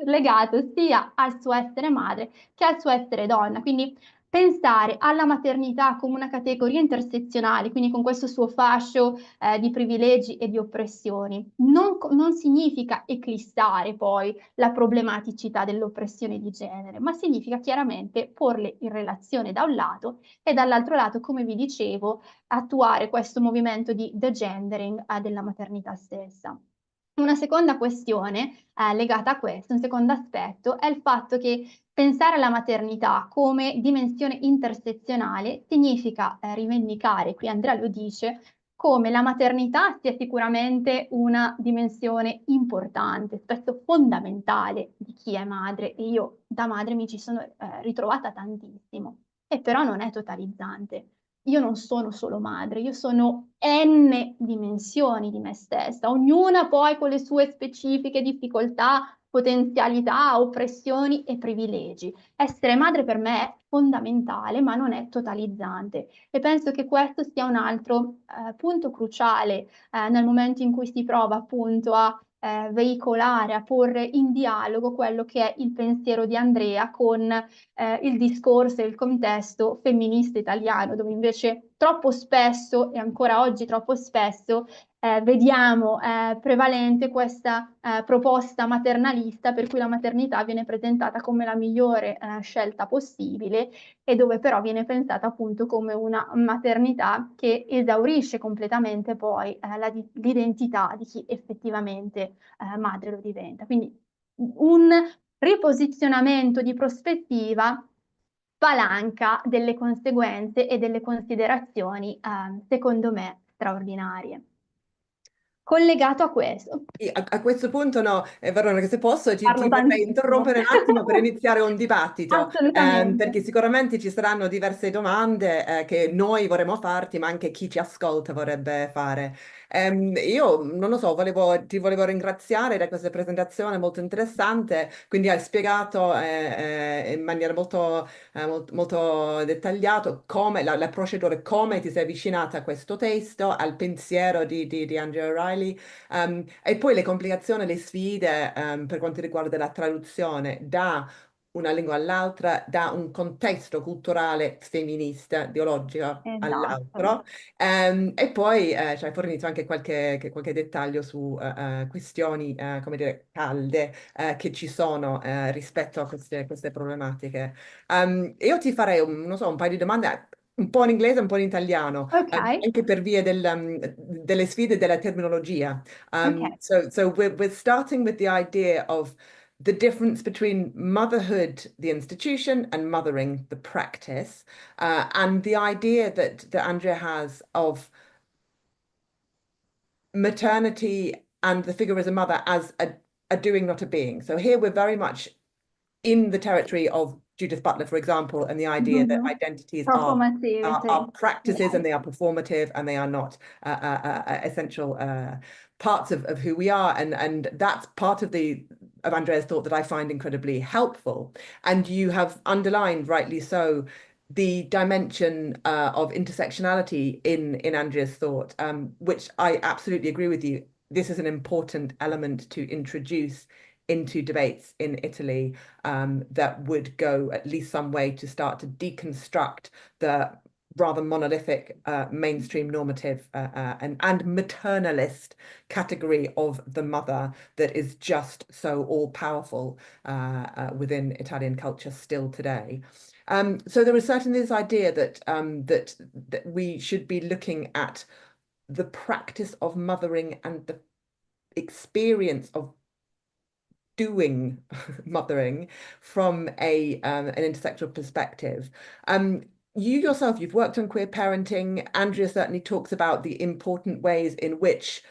legato sia al suo essere madre che al suo essere donna. Quindi pensare alla maternità come una categoria intersezionale, quindi con questo suo fascio di privilegi e di oppressioni, non significa eclissare poi la problematicità dell'oppressione di genere, ma significa chiaramente porle in relazione da un lato e dall'altro lato, come vi dicevo, attuare questo movimento di degendering della maternità stessa. Una seconda questione legata a questo, un secondo aspetto, è il fatto che pensare alla maternità come dimensione intersezionale significa rivendicare, qui Andrea lo dice, come la maternità sia sicuramente una dimensione importante, spesso fondamentale di chi è madre, e io da madre mi ci sono ritrovata tantissimo, e però non è totalizzante. Io non sono solo madre, io sono n dimensioni di me stessa, ognuna poi con le sue specifiche difficoltà, potenzialità, oppressioni e privilegi. Essere madre per me è fondamentale, ma non è totalizzante, e penso che questo sia un altro punto cruciale nel momento in cui si prova appunto a veicolare, a porre in dialogo quello che è il pensiero di Andrea con il discorso e il contesto femminista italiano, dove invece troppo spesso, e ancora oggi troppo spesso, vediamo prevalente questa proposta maternalista per cui la maternità viene presentata come la migliore scelta possibile, e dove però viene pensata appunto come una maternità che esaurisce completamente poi l'identità di chi effettivamente madre lo diventa. Quindi un riposizionamento di prospettiva palanca delle conseguenze e delle considerazioni, secondo me, straordinarie. Collegato a questo, A questo punto no, Veronica, se posso parlo ti vorrei tantissimo. interrompere un attimo per iniziare un dibattito, Assolutamente. perché sicuramente ci saranno diverse domande che noi vorremmo farti, ma anche chi ci ascolta vorrebbe fare. Io non lo so, ti volevo ringraziare da questa presentazione molto interessante, quindi hai spiegato in maniera molto dettagliata come la procedura, come ti sei avvicinata a questo testo, al pensiero di Andrea O'Reilly. E poi le complicazioni, le sfide per quanto riguarda la traduzione da una lingua all'altra, da un contesto culturale femminista, ideologico Esatto. all'altro. E poi ci hai fornito anche qualche dettaglio su questioni, come dire, calde che ci sono rispetto a queste problematiche. Io ti farei, non so, un paio di domande. Un po' in inglese e un po' in italiano, Ok, anche per via delle sfide della terminologia. ok. So we're starting with the idea of the difference between motherhood, the institution, and mothering, the practice, and the idea that Andrea has of maternity and the figure as a mother as a doing, not a being. So here we're very much in the territory of Judith Butler, for example, and the idea that Mhm. identities are Performativity. practices Yes. and they are performative and they are not essential parts of who we are. And that's part of Andrea's thought that I find incredibly helpful. And you have underlined, rightly so, the dimension of intersectionality in Andrea's thought, which I absolutely agree with you. This is an important element to introduce into debates in Italy that would go at least some way to start to deconstruct the rather monolithic mainstream normative and maternalist category of the mother that is just so all-powerful within Italian culture still today. So there is certainly this idea that we should be looking at the practice of mothering and the experience of doing mothering from an intersectional perspective. You yourself, you've worked on queer parenting. Andrea certainly talks about the important ways in which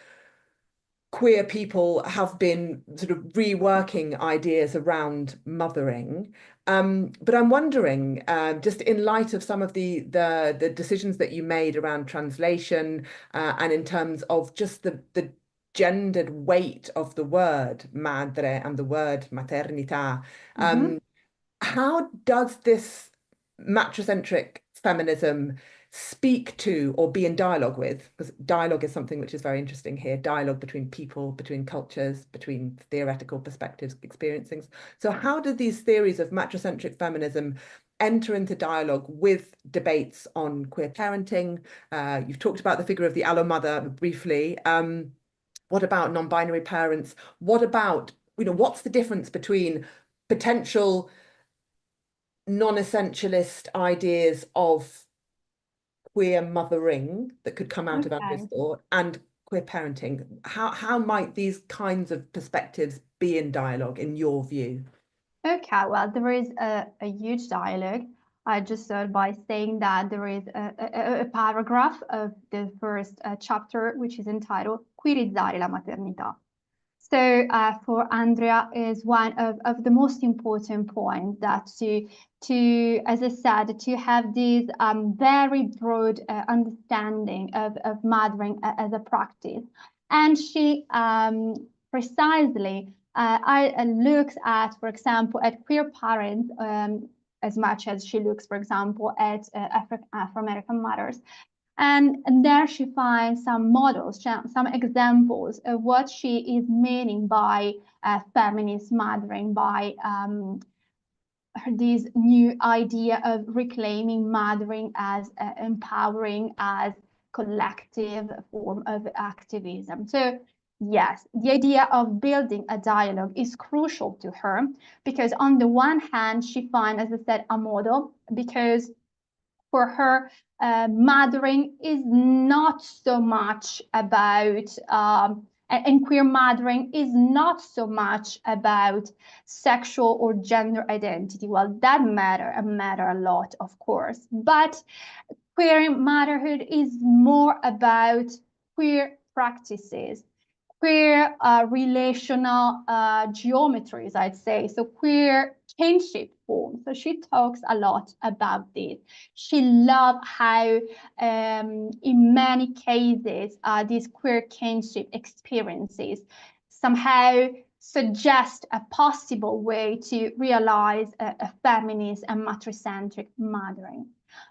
queer people have been sort of reworking ideas around mothering. But I'm wondering, just in light of some of the decisions that you made around translation and in terms of just the gendered weight of the word madre and the word maternità, Mhm. how does this matricentric feminism speak to or be in dialogue with? Because dialogue is something which is very interesting here, dialogue between people, between cultures, between theoretical perspectives, experiencings. So how do these theories of matricentric feminism enter into dialogue with debates on queer parenting? You've talked about the figure of the allo mother briefly. What about non-binary parents? What about, what's the difference between potential non-essentialist ideas of queer mothering that could come out of Andrew's Ok. thought and queer parenting, how might these kinds of perspectives be in dialogue, in your view? Okay, well, there is a huge dialogue. I just start by saying that there is a paragraph of the first chapter, which is entitled Queerizzare la maternità. So for Andrea is one of the most important points, that to, as I said, to have this very broad understanding of mothering as a practice. And she precisely looks at, for example, at queer parents as much as she looks, for example, at Afro-American mothers. And there she finds some models, some examples of what she is meaning by feminist mothering, by this new idea of reclaiming mothering as empowering, as collective form of activism. So yes, the idea of building a dialogue is crucial to her, because on the one hand, she finds, as I said, a model, because for her, mothering is not so much about, and queer mothering is not so much about sexual or gender identity. Well, that matter a lot, of course, but queer motherhood is more about queer practices, queer relational geometries, I'd say, so queer kinship forms. So she talks a lot about this. She loves how in many cases these queer kinship experiences somehow suggest a possible way to realize a feminist and matricentric mothering.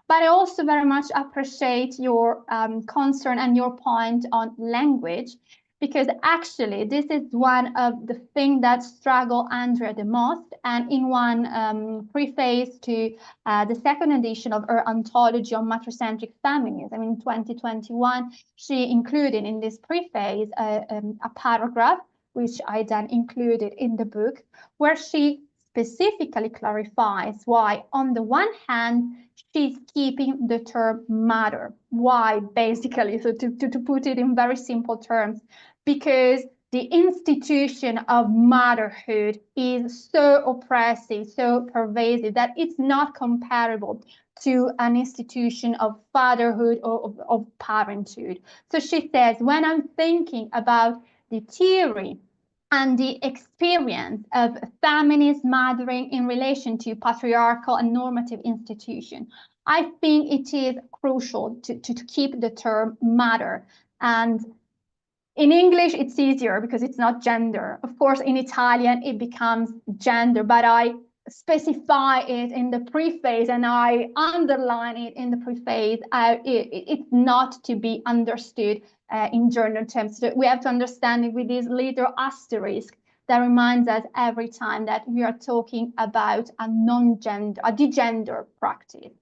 But I also very much appreciate your concern and your point on language, because actually this is one of the things that struggle Andrea the most. And in one preface to the second edition of her anthology on matricentric feminism in 2021, she included in this preface a paragraph, which I then included in the book, where she specifically clarifies why, on the one hand, she's keeping the term mother. Why, basically? So to put it in very simple terms, because the institution of motherhood is so oppressive, so pervasive, that it's not comparable to an institution of fatherhood or of parenthood. So she says, when I'm thinking about the theory and the experience of feminist mothering in relation to patriarchal and normative institution, I think it is crucial to keep the term mother. And in English, it's easier because it's not gender. Of course, in Italian, it becomes gender, but I specify it in the preface and I underline it in the preface. It's not to be understood in gender terms. So we have to understand it with this little asterisk that reminds us every time that we are talking about a non-gender, a degender practice.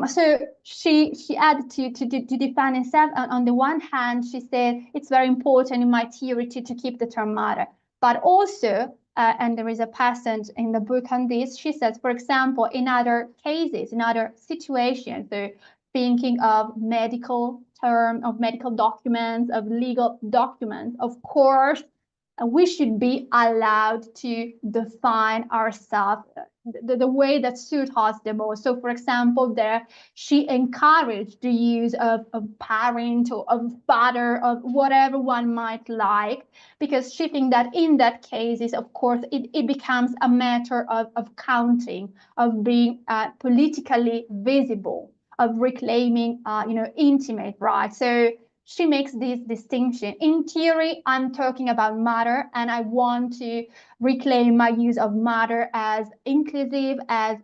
So she added to define herself. On the one hand, she said it's very important in my theory to keep the term mother, but also, and there is a passage in the book on this, she says, for example, in other cases, in other situations, so thinking of medical term, of medical documents, of legal documents, of course, we should be allowed to define ourselves the way that suits us the most. So, for example, there she encouraged the use of parent or of father, of whatever one might like, because she thinks that in that case, of course, it becomes a matter of counting, of being politically visible, of reclaiming, intimate rights. So she makes this distinction. In theory, I'm talking about mother, and I want to reclaim my use of mother as inclusive, as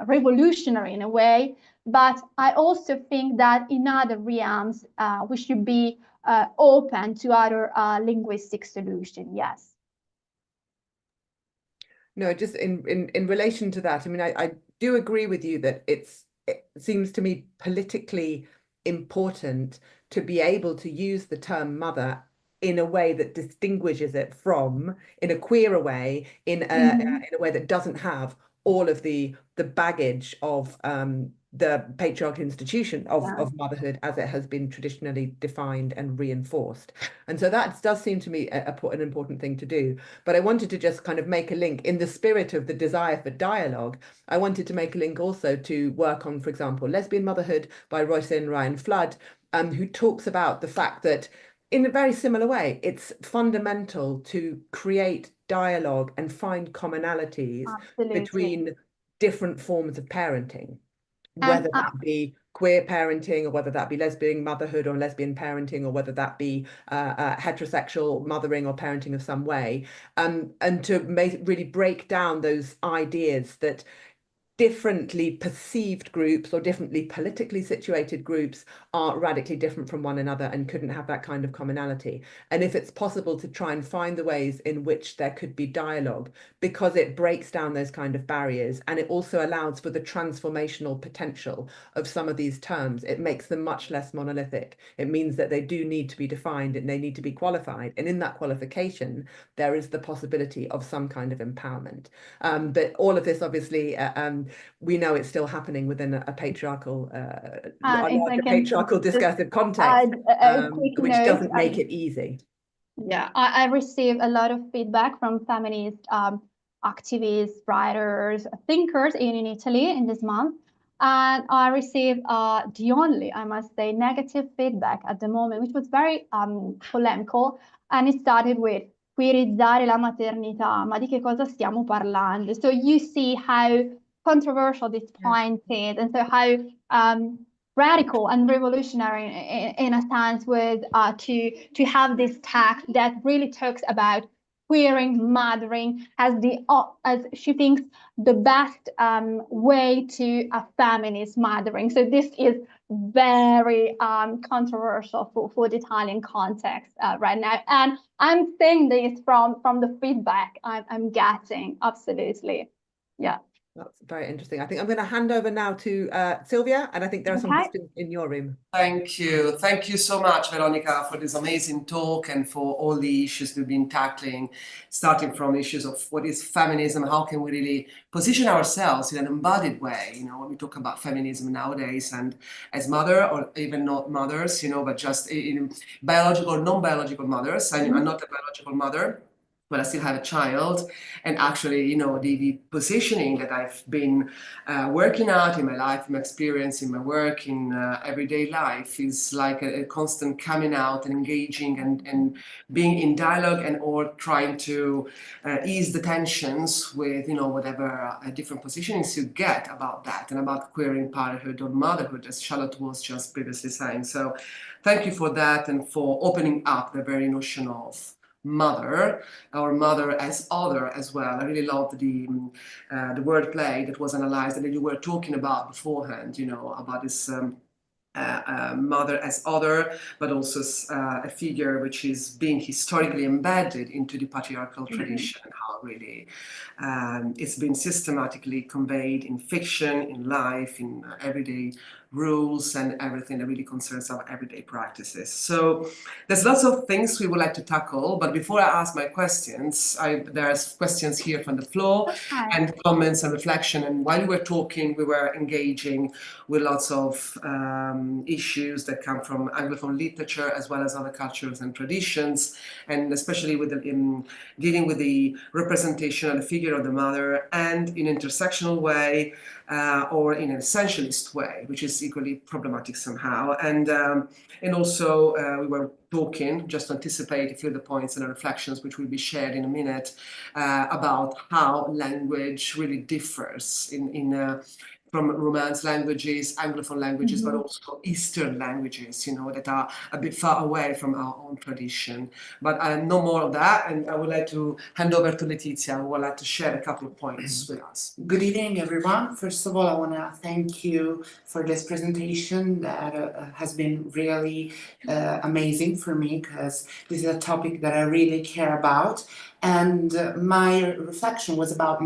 revolutionary in a way. But I also think that in other realms, we should be open to other linguistic solutions. Yes. No, just in relation to that, I mean, I do agree with you that it seems to me politically important to be able to use the term mother in a way that distinguishes it from, in a queerer way, in a way that doesn't have all of the baggage of the patriarchal institution of motherhood as it has been traditionally defined and reinforced. And so that does seem to me an important thing to do. But I wanted to just kind of make a link in the spirit of the desire for dialogue. I wanted to make a link also to work on, for example, Lesbian Motherhood by Roisin Ryan Flood, who talks about the fact that in a very similar way, it's fundamental to create dialogue and find commonalities between different forms of parenting, whether that be queer parenting, or whether that be lesbian motherhood or lesbian parenting, or whether that be heterosexual mothering or parenting of some way, and to really break down those ideas that differently perceived groups or differently politically situated groups are radically different from one another and couldn't have that kind of commonality. And if it's possible to try and find the ways in which there could be dialogue, because it breaks down those kind of barriers, and it also allows for the transformational potential of some of these terms, it makes them much less monolithic. It means that they do need to be defined and they need to be qualified. And in that qualification, there is the possibility of some kind of empowerment. But all of this, obviously, we know it's still happening within a patriarchal, larger patriarchal discursive context, which doesn't make it easy. Yeah, I received a lot of feedback from feminist activists, writers, thinkers in Italy in this month. And I received the only, I must say, negative feedback at the moment, which was very polemical. And it started with queerizzare la maternità. Ma di che cosa stiamo parlando? So you see how controversial this point is, and so how radical and revolutionary in a sense was to have this text that really talks about queering mothering as she thinks the best way to a feminist mothering. So this is very controversial for the Italian context right now, and I'm saying this from the feedback I'm getting. Absolutely, yeah. That's very interesting. I think I'm going to hand over now to Sylvia, and I think there are some questions in your room. Thank you. Thank you so much, Veronica, for this amazing talk and for all the issues we've been tackling, starting from issues of what is feminism, how can we really position ourselves in an embodied way, when we talk about feminism nowadays, and as mother, or even not mothers, but just in biological or non-biological mothers. I'm not a biological mother, but I still have a child. And actually, the positioning that I've been working out in my life, my experience in my work, in everyday life, is like a constant coming out and engaging and being in dialogue, and or trying to ease the tensions with, whatever different positionings you get about that and about queering parenthood or motherhood, as Charlotte was just previously saying. So thank you for that, and for opening up the very notion of mother, or mother as other as well. I really loved the wordplay that was analyzed and that you were talking about beforehand, about this mother as other, but also a figure which is being historically embedded into the patriarchal tradition, and how really it's been systematically conveyed in fiction, in life, in everyday rules, and everything that really concerns our everyday practices. So there's lots of things we would like to tackle, but before I ask my questions, there's questions here from the floor and comments and reflection. And while you were talking, we were engaging with lots of issues that come from Anglophone literature as well as other cultures and traditions, and especially with dealing with the representation of the figure of the mother, and in an intersectional way or in an essentialist way, which is equally problematic somehow. And also we were talking, just to anticipate a few of the points and the reflections which will be shared in a minute, about how language really differs from Romance languages, Anglophone languages, but also Eastern languages, that are a bit far away from our own tradition. But no more of that, and I would like to hand over to Letizia, who would like to share a couple of points with us. Good evening, everyone. First of all, I want to thank you for this presentation that has been really amazing for me, because this is a topic that I really care about. And my question was about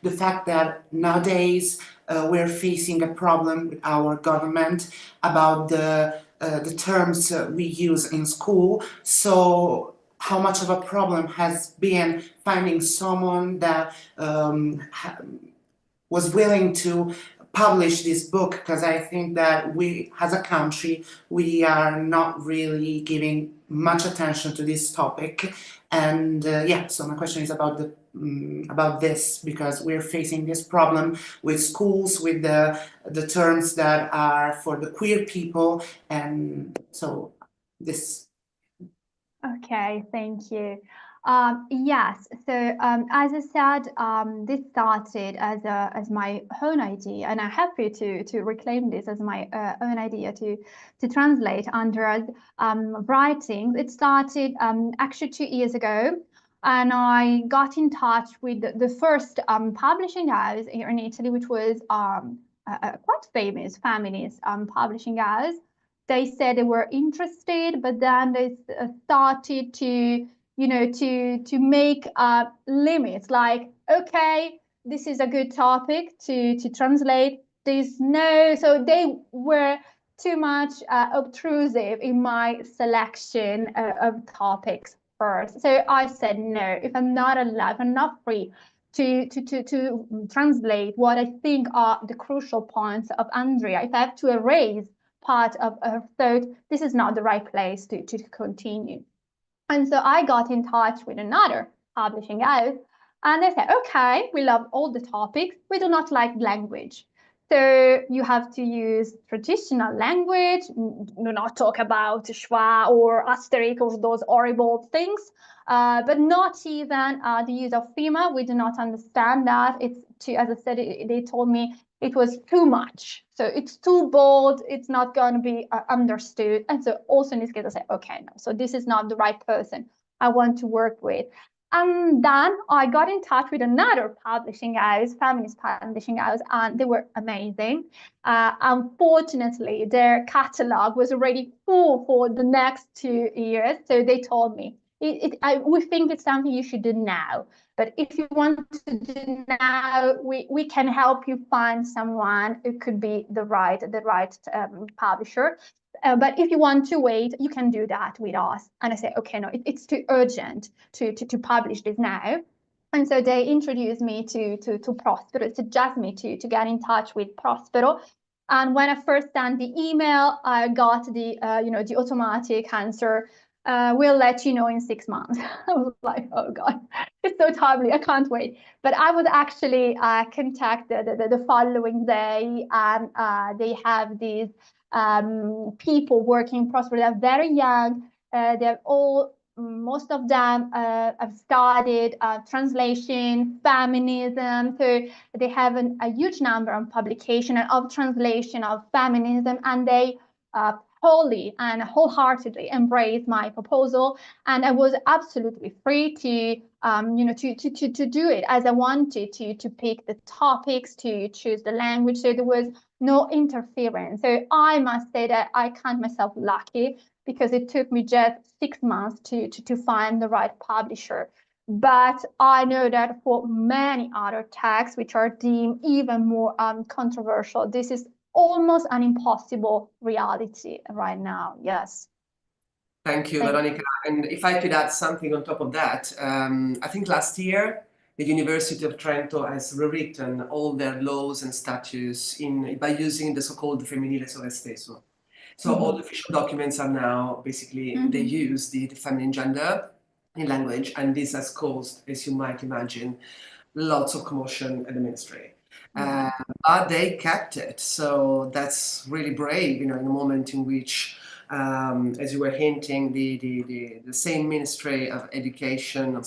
the fact that nowadays we're facing a problem with our government about the terms we use in school. So how much of a problem has been finding someone that was willing to publish this book, because I think that we, as a country, we are not really giving much attention to this topic. And yeah, so my question is about this, because we're facing this problem with schools, with the terms that are for the queer people, and so this. Okay, thank you. Yes, so as I said, this started as my own idea, and I'm happy to reclaim this as my own idea to translate Andrea's writings. It started actually 2 years ago, and I got in touch with the first publishing house here in Italy, which was a quite famous feminist publishing house. They said they were interested, but then they started to, to make limits, like, okay, this is a good topic to translate. There's no, so they were too much obtrusive in my selection of topics first. So I said, no, if I'm not allowed, if I'm not free to translate what I think are the crucial points of Andrea, if I have to erase part of her thought, this is not the right place to continue. And so I got in touch with another publishing house, and they said, okay, we love all the topics, we do not like language. So you have to use traditional language, do not talk about Schwa or Asterix or those horrible things, but not even the use of female. We do not understand that. It's too, as I said, they told me it was too much. So it's too bold, it's not going to be understood. And so also in this case, I said, okay, no, so this is not the right person I want to work with. And then I got in touch with another publishing house, feminist publishing house, and they were amazing. Unfortunately, their catalog was already full for the next 2 years. So they told me, we think it's something you should do now. But if you want to do now, we can help you find someone who could be the right publisher. But if you want to wait, you can do that with us. And I said, okay, no, it's too urgent to publish this now. And so they introduced me to Prospero, suggest me to get in touch with Prospero. And when I first sent the email, I got the the automatic answer. We'll let you know in 6 months. I was like, oh God, it's so timely. I can't wait. But I was actually contacted the following day, and they have these people working in Prospero. They're very young. They're all, most of them have studied translation, feminism. So they have a huge number of publication and of translation of feminism, and they wholly and wholeheartedly embraced my proposal, and I was absolutely free to to do it as I wanted to pick the topics, to choose the language. So there was no interference. So I must say that I count myself lucky, because it took me just 6 months to find the right publisher. But I know that for many other texts which are deemed even more controversial, this is almost an impossible reality right now. Yes. Thank you, Veronica. And if I could add something on top of that, I think last year, the University of Trento has rewritten all their laws and statutes by using the so-called femminile sovresteso. So all the official documents are now basically, they use the feminine gender in language, and this has caused, as you might imagine, lots of commotion at the ministry. But they kept it, so that's really brave, in a moment in which, as you were hinting, the same Ministry of Education of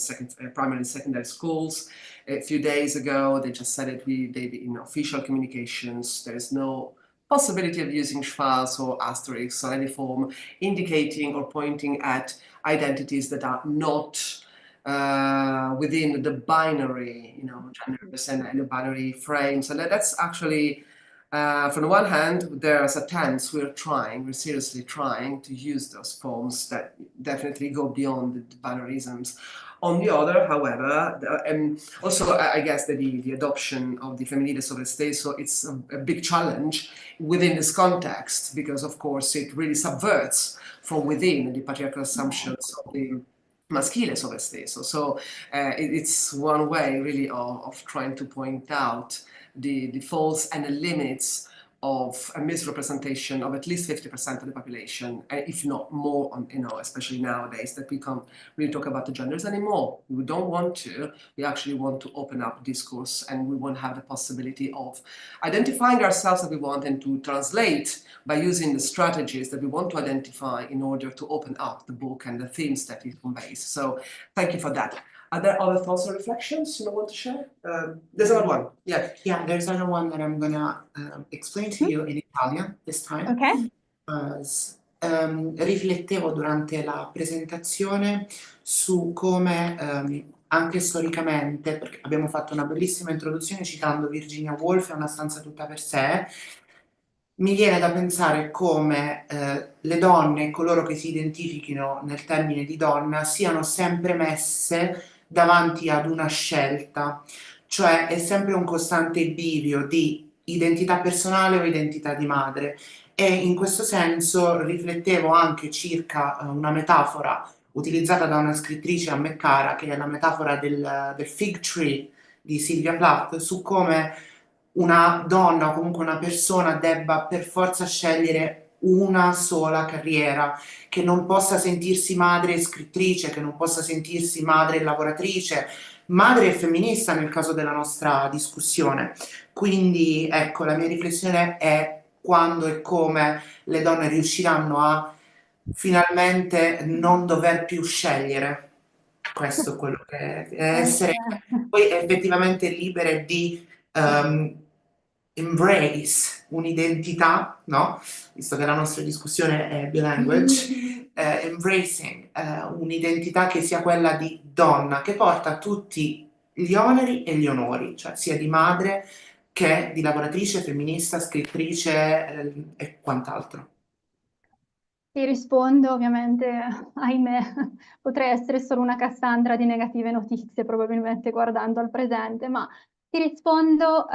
primary and secondary schools, a few days ago, they just said that in official communications, there is no possibility of using schwas or asterisks or any form indicating or pointing at identities that are not within the binary, genders and the binary frames. And that's actually, from the one hand, there's attempts, we're seriously trying to use those forms that definitely go beyond the binarisms. On the other, however, and also I guess that the adoption of the femminile sovresteso, it's a big challenge within this context, because of course it really subverts from within the patriarchal assumptions of the maschile sovresteso. So it's one way really of trying to point out the faults and the limits of a misrepresentation of at least 50% of the population, if not more, especially nowadays that we can't really talk about the genders anymore. We don't want to. We actually want to open up discourse, and we want to have the possibility of identifying ourselves that we want and to translate by using the strategies that we want to identify in order to open up the book and the themes that it conveys. So thank you for that. Are there other thoughts or reflections you want to share? There's another one. Yeah. Yeah, there's another one that I'm gonna explain to you in Italian this time. Okay. Riflettevo durante la presentazione su come anche storicamente, perché abbiamo fatto una bellissima introduzione citando Virginia Woolf e Una stanza tutta per sé, mi viene da pensare come le donne, coloro che si identifichino nel termine di donna, siano sempre messe davanti ad una scelta, cioè è sempre un costante bivio di identità personale o identità di madre. E in questo senso riflettevo anche circa una metafora utilizzata da una scrittrice a me cara, che è la metafora del fig tree di Sylvia Plath, su come una donna o comunque una persona debba per forza scegliere una sola carriera, che non possa sentirsi madre scrittrice, che non possa sentirsi madre lavoratrice, madre e femminista nel caso della nostra discussione. Quindi ecco, la mia riflessione è quando e come le donne riusciranno a finalmente non dover più scegliere. Questo è quello che è essere poi effettivamente libere di embrace un'identità, no? Visto che la nostra discussione è bilanguage, embracing un'identità che sia quella di donna, che porta tutti gli oneri e gli onori, cioè sia di madre che di lavoratrice, femminista, scrittrice e quant'altro. Ti rispondo, ovviamente, ahimè, potrei essere solo una Cassandra di negative notizie, probabilmente guardando al presente, ma ti rispondo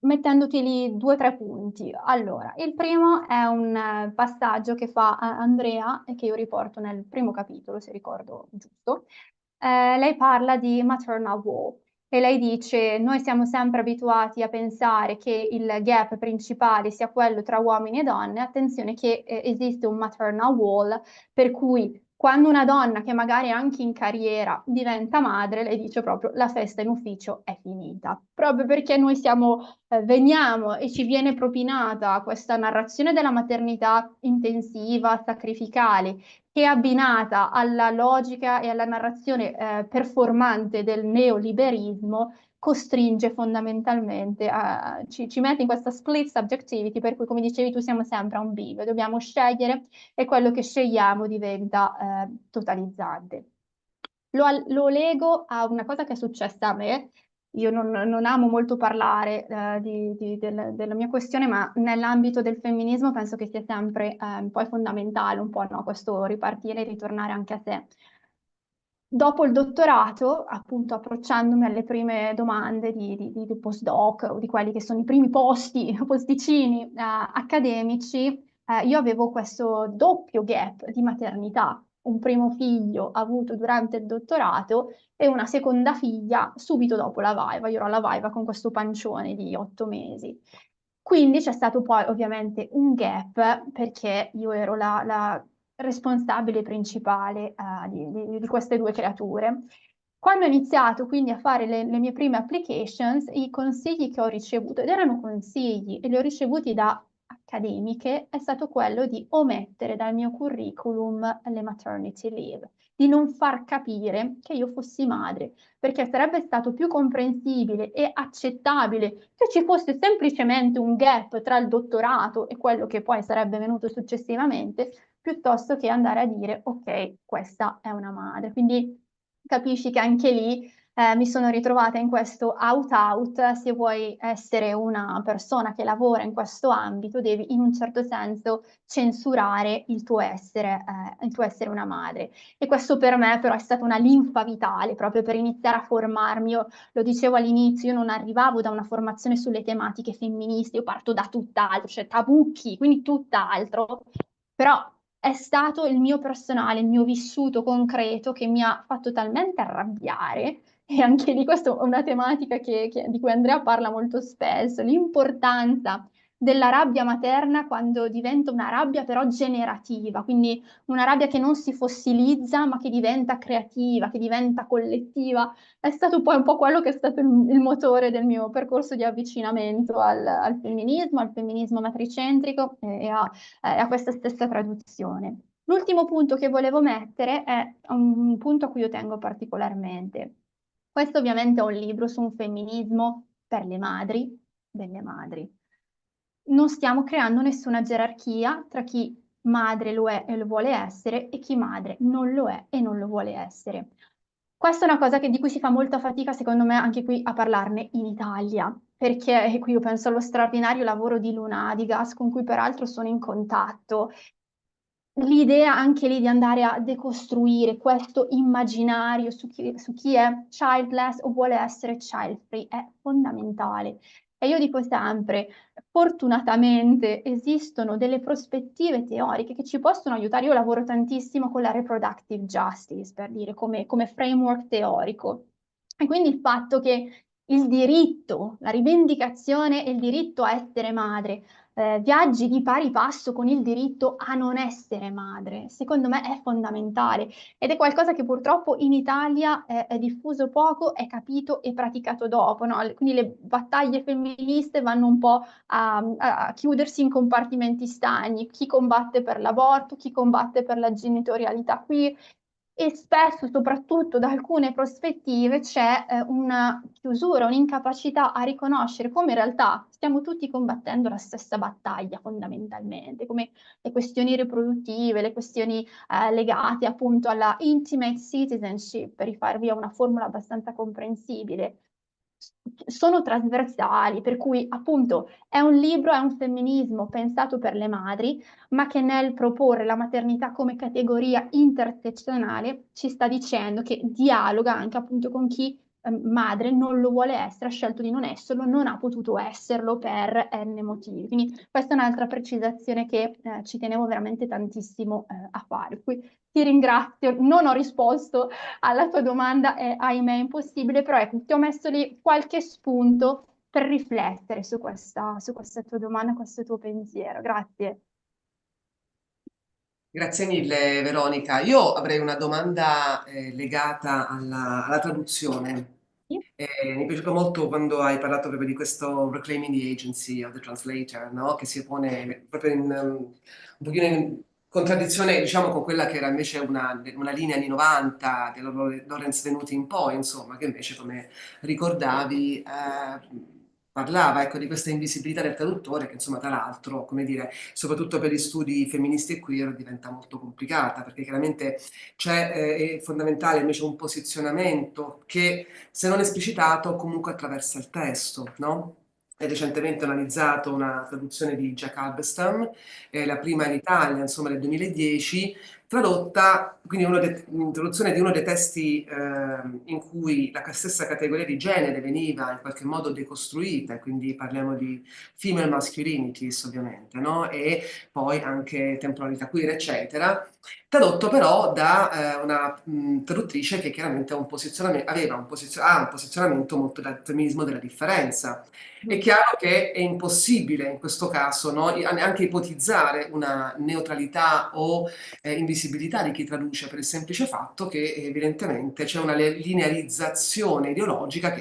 mettendoti lì 2 o 3 punti. Allora, il primo è un passaggio che fa Andrea e che io riporto nel primo capitolo, se ricordo giusto. Lei parla di maternal wall. E lei dice: noi siamo sempre abituati a pensare che il gap principale sia quello tra uomini e donne. Attenzione che esiste un maternal wall, per cui quando una donna che magari è anche in carriera diventa madre, lei dice proprio la festa in ufficio è finita. Proprio perché noi veniamo e ci viene propinata questa narrazione della maternità intensiva, sacrificale, che è abbinata alla logica e alla narrazione performante del neoliberismo, costringe fondamentalmente ci mette in questa split subjectivity, per cui, come dicevi tu, siamo sempre a un bivio, dobbiamo scegliere e quello che scegliamo diventa totalizzante. Lo lego a una cosa che è successa a me. Io non amo molto parlare della mia questione, ma nell'ambito del femminismo penso che sia sempre poi fondamentale un po', no? Questo ripartire e ritornare anche a sé. Dopo il dottorato, appunto approcciandomi alle prime domande di postdoc o di quelli che sono i primi posticini accademici, io avevo questo doppio gap di maternità, un primo figlio avuto durante il dottorato e una seconda figlia subito dopo la Viva. Io ero alla Viva con questo pancione di 8 mesi. Quindi c'è stato poi ovviamente un gap perché io ero la responsabile principale di queste 2 creature. Quando ho iniziato quindi a fare le mie prime applications, i consigli che ho ricevuto, ed erano consigli e li ho ricevuti da accademiche, è stato quello di omettere dal mio curriculum le maternity leave, di non far capire che io fossi madre, perché sarebbe stato più comprensibile e accettabile che ci fosse semplicemente un gap tra il dottorato e quello che poi sarebbe venuto successivamente, piuttosto che andare a dire ok, questa è una madre. Quindi capisci che anche lì mi sono ritrovata in questo out-out. Se vuoi essere una persona che lavora in questo ambito, devi in un certo senso censurare il tuo essere una madre. E questo per me però è stata una linfa vitale, proprio per iniziare a formarmi. Io lo dicevo all'inizio, io non arrivavo da una formazione sulle tematiche femministe, io parto da tutt'altro, cioè tabucchi, quindi tutt'altro. Però è stato il mio personale, il mio vissuto concreto che mi ha fatto talmente arrabbiare, e anche lì questa è una tematica di cui Andrea parla molto spesso, l'importanza della rabbia materna quando diventa una rabbia però generativa, quindi una rabbia che non si fossilizza ma che diventa creativa, che diventa collettiva. È stato poi un po' quello che è stato il motore del mio percorso di avvicinamento al femminismo matricentrico a questa stessa traduzione. L'ultimo punto che volevo mettere è un punto a cui io tengo particolarmente. Questo ovviamente è un libro su un femminismo per le madri, delle madri. Non stiamo creando nessuna gerarchia tra chi madre lo è e lo vuole essere e chi madre non lo è e non lo vuole essere. Questa è una cosa di cui si fa molta fatica, secondo me, anche qui a parlarne in Italia, perché e qui io penso allo straordinario lavoro di Luna Adigas, con cui peraltro sono in contatto. L'idea anche lì di andare a decostruire questo immaginario su chi è childless o vuole essere child free è fondamentale. E io dico sempre, fortunatamente esistono delle prospettive teoriche che ci possono aiutare. Io lavoro tantissimo con la reproductive justice, per dire, come framework teorico. E quindi il fatto che il diritto, la rivendicazione e il diritto a essere madre viaggi di pari passo con il diritto a non essere madre, secondo me è fondamentale ed è qualcosa che purtroppo in Italia è diffuso poco, è capito e praticato dopo, no? Quindi le battaglie femministe vanno un po' a chiudersi in compartimenti stagni, chi combatte per l'aborto, chi combatte per la genitorialità qui, e spesso, soprattutto da alcune prospettive, c'è una chiusura, un'incapacità a riconoscere come in realtà stiamo tutti combattendo la stessa battaglia fondamentalmente, come le questioni riproduttive, le questioni legate appunto alla intimate citizenship, per rifarvi a una formula abbastanza comprensibile, sono trasversali, per cui appunto è un libro, è un femminismo pensato per le madri, ma che nel proporre la maternità come categoria intersezionale ci sta dicendo che dialoga anche appunto con chi madre non lo vuole essere, ha scelto di non esserlo, non ha potuto esserlo per n motivi. Quindi questa è un'altra precisazione che ci tenevo veramente tantissimo a fare. Qui ti ringrazio, non ho risposto alla tua domanda, è ahimè impossibile, però ecco, ti ho messo lì qualche spunto per riflettere su questa tua domanda, questo tuo pensiero. Grazie. Grazie mille Veronica. Io avrei una domanda legata alla traduzione. Sì. Mi è piaciuto molto quando hai parlato proprio di questo Reclaiming the Agency of the Translator, no? Che si pone proprio un pochino in contraddizione, diciamo, con quella che era invece una linea anni 90 della Lawrence Venuti in poi, insomma, che invece, come ricordavi, parlava, ecco, di questa invisibilità del traduttore, che insomma, tra l'altro, come dire, soprattutto per gli studi femministi e queer diventa molto complicata, perché chiaramente è fondamentale invece un posizionamento che, se non esplicitato, comunque attraversa il testo, no? È recentemente analizzato una traduzione di Jack Halberstam, la prima in Italia, insomma, nel 2010, tradotta, quindi l'introduzione di uno dei testi in cui la stessa categoria di genere veniva in qualche modo decostruita, quindi parliamo di female masculinities ovviamente, no? E poi anche temporalità queer, eccetera, tradotto però da una traduttrice che chiaramente ha un posizionamento molto dal femminismo della differenza. È chiaro che è impossibile in questo caso, no, anche ipotizzare una neutralità o invisibilità di chi traduce, per il semplice fatto che evidentemente c'è una linearizzazione ideologica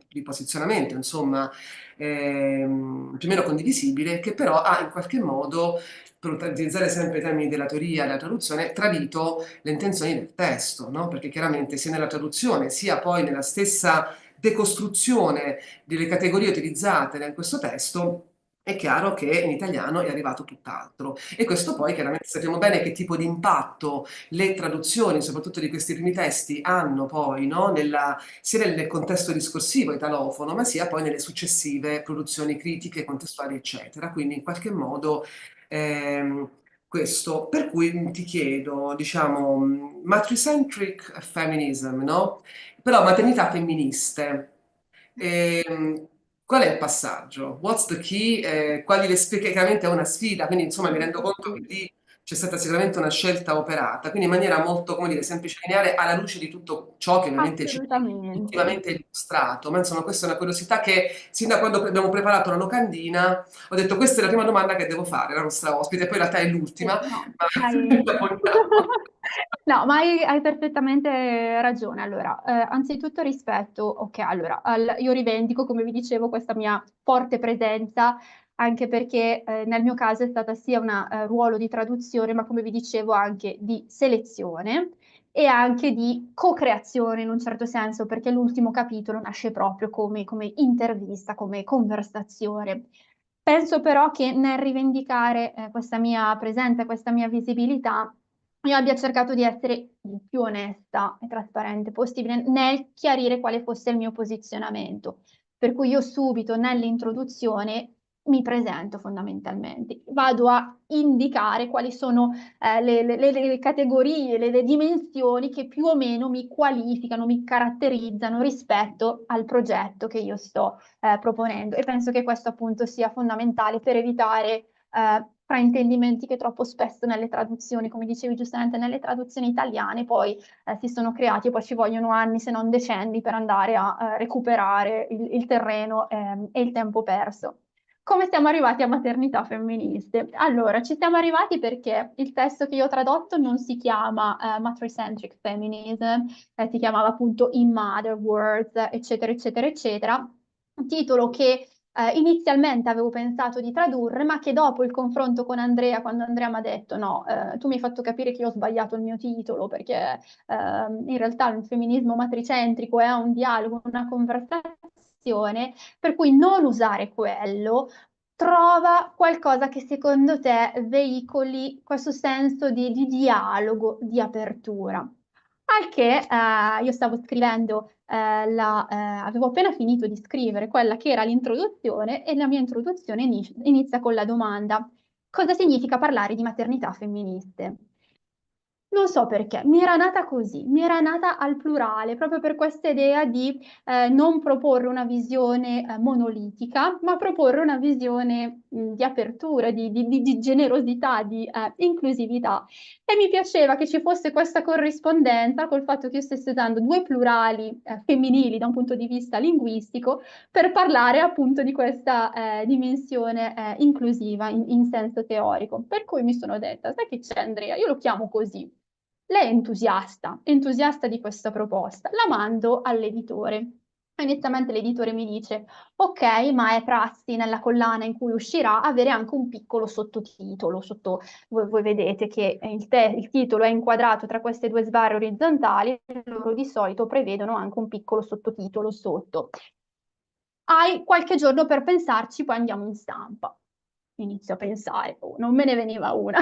di posizionamento, insomma, più o meno condivisibile, che però ha in qualche modo, per utilizzare sempre i termini della teoria e della traduzione, tradito le intenzioni del testo, no? Perché chiaramente sia nella traduzione sia poi nella stessa decostruzione delle categorie utilizzate in questo testo, è chiaro che in italiano è arrivato tutt'altro. E questo poi chiaramente sappiamo bene che tipo di impatto le traduzioni, soprattutto di questi primi testi, hanno poi, no? Sia nel contesto discorsivo italofono, ma sia poi nelle successive produzioni critiche, contestuali, eccetera. Quindi in qualche modo questo, per cui ti chiedo, diciamo, matricentric feminism, no? Però maternità femministe. Qual è il passaggio? What's the key? Quali le spie- che chiaramente è una sfida, quindi insomma mi rendo conto che lì c'è stata sicuramente una scelta operata, quindi in maniera molto, come dire, semplice e lineare, alla luce di tutto ciò che ovviamente ci viene Assolutamente. ultimamente illustrato. Ma insomma, questa è una curiosità che sin da quando abbiamo preparato la locandina ho detto questa è la prima domanda che devo fare alla nostra ospite, poi in realtà è l'ultima, Sì, no, ma hai... la poniamo. No, ma hai perfettamente ragione. Allora, anzitutto rispetto, ok, allora, io rivendico, come vi dicevo, questa mia forte presenza, anche perché nel mio caso è stata sia un ruolo di traduzione, ma come vi dicevo anche di selezione e anche di co-creazione in un certo senso, perché l'ultimo capitolo nasce proprio come intervista, come conversazione. Penso però che nel rivendicare questa mia presenza, questa mia visibilità, io abbia cercato di essere il più onesta e trasparente possibile nel chiarire quale fosse il mio posizionamento. Per cui io subito nell'introduzione mi presento fondamentalmente, vado a indicare quali sono le categorie, le dimensioni che più o meno mi qualificano, mi caratterizzano rispetto al progetto che io sto proponendo. E penso che questo appunto sia fondamentale per evitare fraintendimenti che troppo spesso nelle traduzioni, come dicevi giustamente, nelle traduzioni italiane poi si sono creati e poi ci vogliono anni, se non decenni, per andare a recuperare il terreno e il tempo perso. Come siamo arrivati a maternità femministe? Allora, ci siamo arrivati perché il testo che io ho tradotto non si chiama Matricentric Feminism, si chiamava appunto In Mother Words, eccetera, eccetera, eccetera. Un titolo che inizialmente avevo pensato di tradurre, ma che dopo il confronto con Andrea, quando Andrea mi ha detto no, tu mi hai fatto capire che io ho sbagliato il mio titolo, perché in realtà il femminismo matricentrico è un dialogo, una conversazione, per cui non usare quello, trova qualcosa che secondo te veicoli questo senso di dialogo, di apertura. Al che io stavo scrivendo, avevo appena finito di scrivere quella che era l'introduzione e la mia introduzione inizia con la domanda: cosa significa parlare di maternità femministe? Non so perché, mi era nata così, mi era nata al plurale, proprio per questa idea di non proporre una visione monolitica, ma proporre una visione di apertura, di generosità, di inclusività. E mi piaceva che ci fosse questa corrispondenza col fatto che io stessi usando due plurali femminili da un punto di vista linguistico per parlare appunto di questa dimensione inclusiva in senso teorico. Per cui mi sono detta, sai che c'è Andrea? Io lo chiamo così. Lei è entusiasta di questa proposta, la mando all'editore. Inizialmente l'editore mi dice, ok, ma è prassi nella collana in cui uscirà avere anche un piccolo sottotitolo. Voi vedete che il titolo è inquadrato tra queste due sbarre orizzontali, loro di solito prevedono anche un piccolo sottotitolo sotto. Hai qualche giorno per pensarci, poi andiamo in stampa. Inizio a pensare, oh, non me ne veniva una.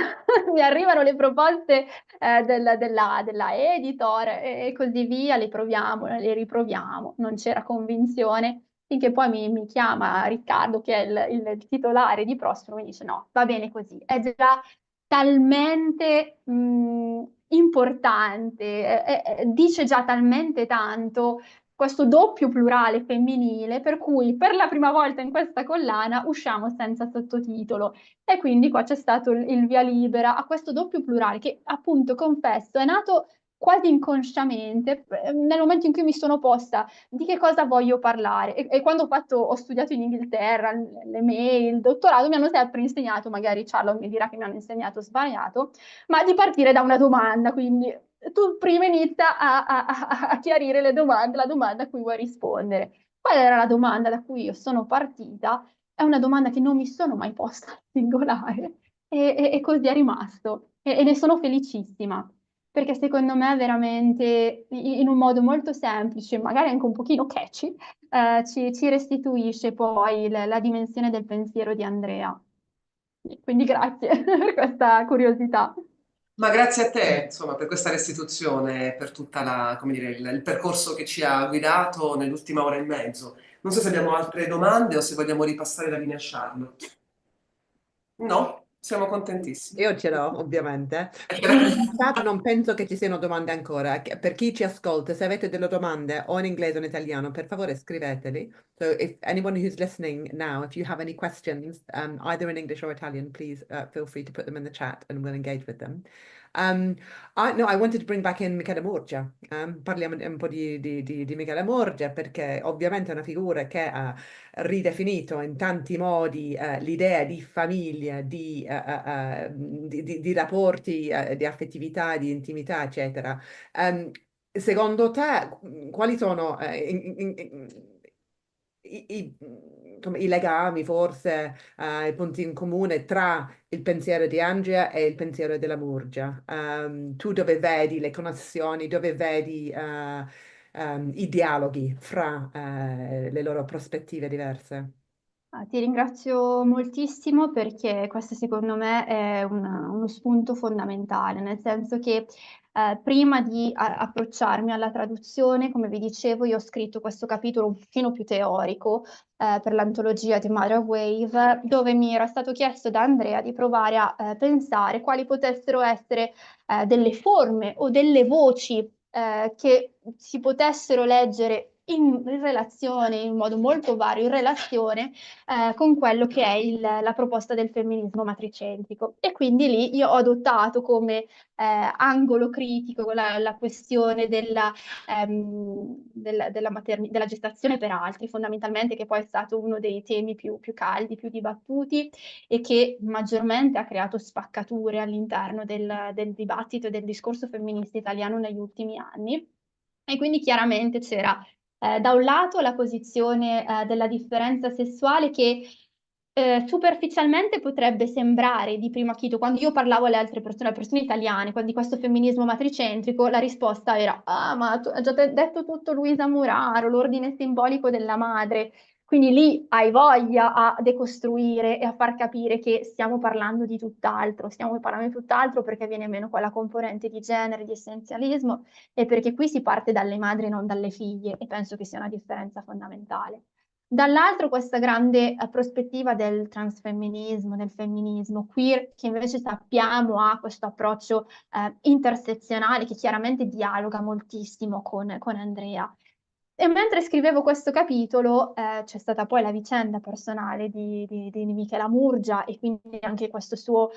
Mi arrivano le proposte della editor e così via, le proviamo, le riproviamo. Non c'era convinzione, finché poi mi chiama Riccardo, che è il titolare di Prospero, mi dice no, va bene così. È già talmente importante, dice già talmente tanto questo doppio plurale femminile, per cui per la prima volta in questa collana usciamo senza sottotitolo. E quindi qua c'è stato il via libera a questo doppio plurale che appunto, confesso, è nato quasi inconsciamente nel momento in cui mi sono posta di che cosa voglio parlare. E quando ho studiato in Inghilterra, le mail, il dottorato, mi hanno sempre insegnato, magari Charlotte mi dirà che mi hanno insegnato sbagliato, ma di partire da una domanda, quindi tu prima inizia a chiarire le domande, la domanda a cui vuoi rispondere. Qual era la domanda da cui io sono partita? È una domanda che non mi sono mai posta singolare e così è rimasto e ne sono felicissima perché secondo me veramente in un modo molto semplice, magari anche un pochino catchy, ci restituisce poi la dimensione del pensiero di Andrea. Quindi grazie per questa curiosità. Ma grazie a te, insomma, per questa restituzione, per tutta la, come dire, il percorso che ci ha guidato nell'ultima ora e mezzo. Non so se abbiamo altre domande o se vogliamo ripassare la linea a Charlotte. No? Siamo contentissimi. Io ce l'ho, ovviamente. In chat non penso che ci siano domande ancora. Per chi ci ascolta, se avete delle domande o in inglese o in italiano, per favore scriveteli. So if anyone who's listening now, if you have any questions, either in English or Italian, please feel free to put them in the chat and we'll engage with them. I wanted to bring back in Michela Murgia. Parliamo un po' di Michela Murgia perché ovviamente è una figura che ha ridefinito in tanti modi l'idea di famiglia, di rapporti, di affettività, di intimità, eccetera. Secondo te, quali sono i legami, forse, i punti in comune tra il pensiero di Andrea e il pensiero della Murgia? Tu dove vedi le connessioni, dove vedi i dialoghi fra le loro prospettive diverse? Ti ringrazio moltissimo perché questo secondo me è uno spunto fondamentale, nel senso che prima di approcciarmi alla traduzione, come vi dicevo, io ho scritto questo capitolo un pochino più teorico per l'antologia di Mother Wave, dove mi era stato chiesto da Andrea di provare a pensare quali potessero essere delle forme o delle voci che si potessero leggere in relazione, in modo molto vario, in relazione con quello che è la proposta del femminismo matricentrico. E quindi lì io ho adottato come angolo critico la questione della gestazione per altri, fondamentalmente, che poi è stato uno dei temi più caldi, più dibattuti e che maggiormente ha creato spaccature all'interno del dibattito e del discorso femminista italiano negli ultimi anni. E quindi chiaramente c'era da un lato la posizione della differenza sessuale che superficialmente potrebbe sembrare di primo acchito, quando io parlavo alle altre persone italiane, di questo femminismo matricentrico, la risposta era: ah, ma ha già detto tutto Luisa Muraro, l'ordine simbolico della madre. Quindi lì hai voglia a decostruire e a far capire che stiamo parlando di tutt'altro perché viene meno quella componente di genere, di essenzialismo, e perché qui si parte dalle madri e non dalle figlie, e penso che sia una differenza fondamentale. Dall'altro questa grande prospettiva del transfemminismo, del femminismo queer, che invece sappiamo ha questo approccio intersezionale che chiaramente dialoga moltissimo con Andrea. E mentre scrivevo questo capitolo c'è stata poi la vicenda personale di Michela Murgia e quindi anche questo suo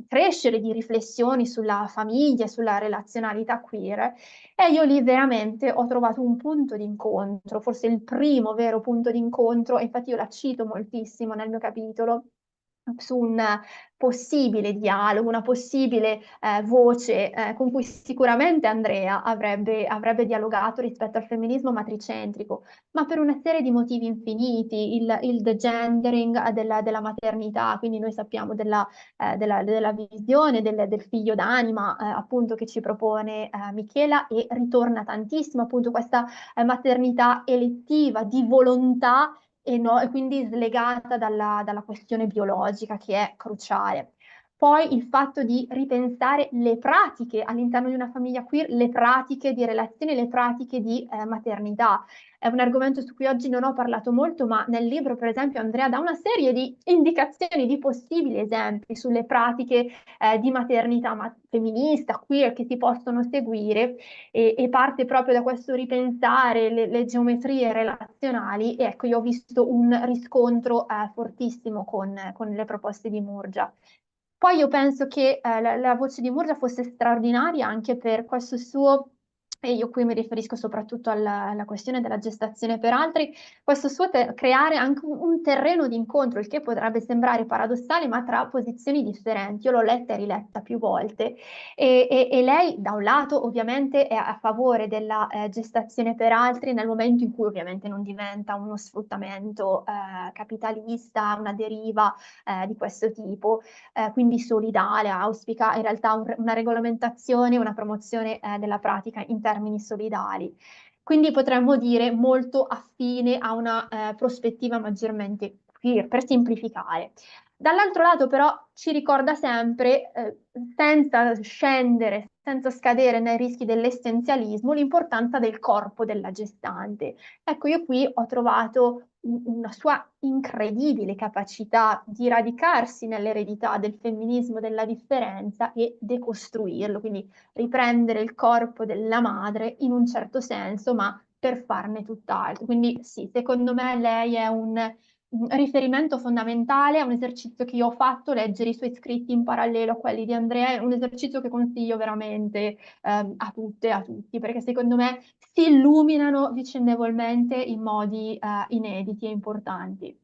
crescere di riflessioni sulla famiglia, sulla relazionalità queer. E io lì veramente ho trovato un punto di incontro, forse il primo vero punto di incontro, e infatti io la cito moltissimo nel mio capitolo, su un possibile dialogo, una possibile voce con cui sicuramente Andrea avrebbe dialogato rispetto al femminismo matricentrico, ma per una serie di motivi infiniti, il degendering della maternità, quindi noi sappiamo della visione del figlio d'anima appunto che ci propone Michela, e ritorna tantissimo appunto questa maternità elettiva di volontà e quindi slegata dalla questione biologica, che è cruciale. Poi il fatto di ripensare le pratiche all'interno di una famiglia queer, le pratiche di relazione, le pratiche di maternità. È un argomento su cui oggi non ho parlato molto, ma nel libro, per esempio, Andrea dà una serie di indicazioni, di possibili esempi sulle pratiche di maternità femminista, queer, che si possono seguire, e parte proprio da questo ripensare le geometrie relazionali. E ecco, io ho visto un riscontro fortissimo con le proposte di Murgia. Poi io penso che la voce di Murgia fosse straordinaria anche per questo suo, e io qui mi riferisco soprattutto alla questione della gestazione per altri, questo suo creare anche un terreno di incontro, il che potrebbe sembrare paradossale, ma tra posizioni differenti. Io l'ho letta e riletta più volte, e lei da un lato ovviamente è a favore della gestazione per altri nel momento in cui ovviamente non diventa uno sfruttamento capitalista, una deriva di questo tipo, quindi solidale, auspica in realtà una regolamentazione, una promozione della pratica in termini solidali. Quindi potremmo dire molto affine a una prospettiva maggiormente queer, per semplificare. Dall'altro lato però ci ricorda sempre, senza scendere, senza scadere nei rischi dell'essenzialismo, l'importanza del corpo della gestante. Ecco, io qui ho trovato una sua incredibile capacità di radicarsi nell'eredità del femminismo della differenza e decostruirlo, quindi riprendere il corpo della madre in un certo senso, ma per farne tutt'altro. Quindi sì, secondo me lei è un riferimento fondamentale, è un esercizio che io ho fatto, leggere i suoi scritti in parallelo a quelli di Andrea, è un esercizio che consiglio veramente a tutte e a tutti, perché secondo me si illuminano vicendevolmente in modi inediti e importanti.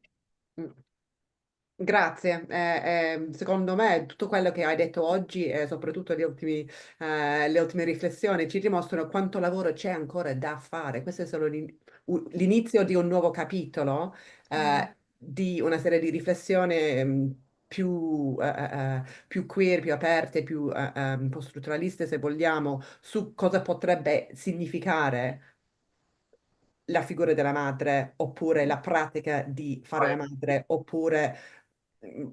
Mm. Grazie, secondo me tutto quello che hai detto oggi e soprattutto le ultime riflessioni ci dimostrano quanto lavoro c'è ancora da fare. Questo è solo l'inizio di un nuovo capitolo, di una serie di riflessioni più queer, più aperte, più un po' strutturaliste se vogliamo, su cosa potrebbe significare la figura della madre, oppure la pratica di fare la madre, oppure mm,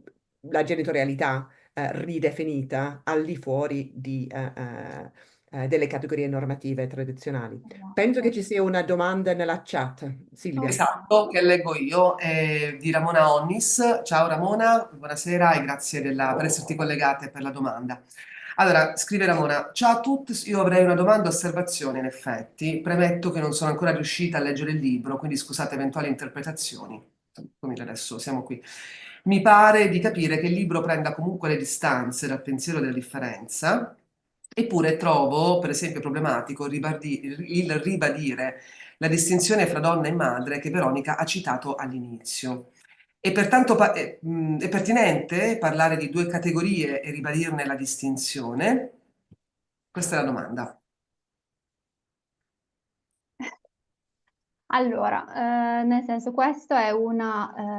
la genitorialità ridefinita al di fuori delle categorie normative tradizionali. Penso che Esatto. ci sia una domanda nella chat. Silvia. Esatto, che leggo io, di Ramona Onnis. Ciao Ramona, buonasera e grazie per esserti collegata e per la domanda. Allora, scrive Ramona, ciao a tutti, io avrei una domanda osservazione in effetti, premetto che non sono ancora riuscita a leggere il libro, quindi scusate eventuali interpretazioni, come adesso siamo qui. Mi pare di capire che il libro prenda comunque le distanze dal pensiero della differenza, eppure trovo, per esempio, problematico il ribadire la distinzione fra donna e madre che Veronica ha citato all'inizio. E pertanto è pertinente parlare di due categorie e ribadirne la distinzione? Questa è la domanda. Allora, nel senso, questa è una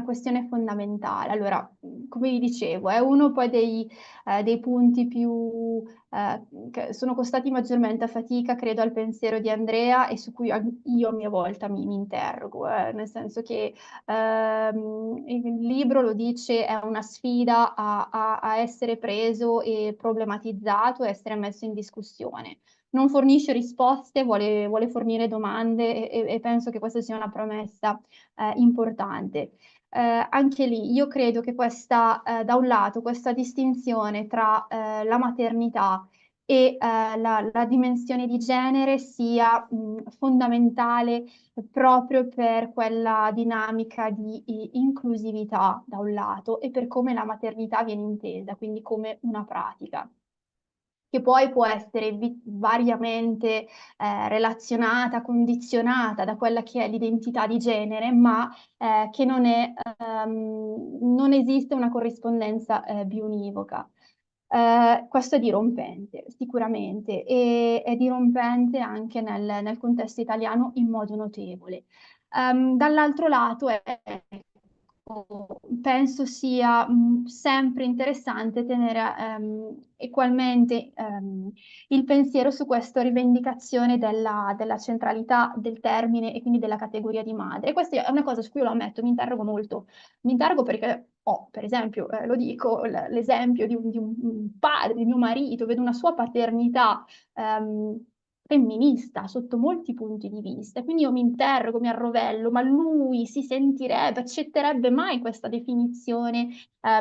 questione fondamentale. Allora, come vi dicevo, è uno poi dei punti che sono costati maggiormente a fatica, credo, al pensiero di Andrea e su cui io a mia volta mi interrogo, nel senso che il libro lo dice, è una sfida a essere preso e problematizzato, e essere messo in discussione. Non fornisce risposte, vuole fornire domande e penso che questa sia una promessa importante. Anche lì io credo che da un lato, questa distinzione tra la maternità e la dimensione di genere sia fondamentale proprio per quella dinamica di inclusività da un lato e per come la maternità viene intesa, quindi come una pratica che poi può essere variamente relazionata, condizionata da quella che è l'identità di genere, ma che non esiste una corrispondenza biunivoca. Questo è dirompente, sicuramente, e è dirompente anche nel contesto italiano in modo notevole. Dall'altro lato, penso sia sempre interessante tenere equalmente il pensiero su questa rivendicazione della centralità del termine e quindi della categoria di madre. E questa è una cosa su cui io lo ammetto, mi interrogo molto. Mi interrogo perché ho, per esempio, lo dico, l'esempio di un padre, di mio marito, vedo una sua paternità femminista sotto molti punti di vista. Quindi io mi interrogo, mi arrovello, ma lui si sentirebbe, accetterebbe mai questa definizione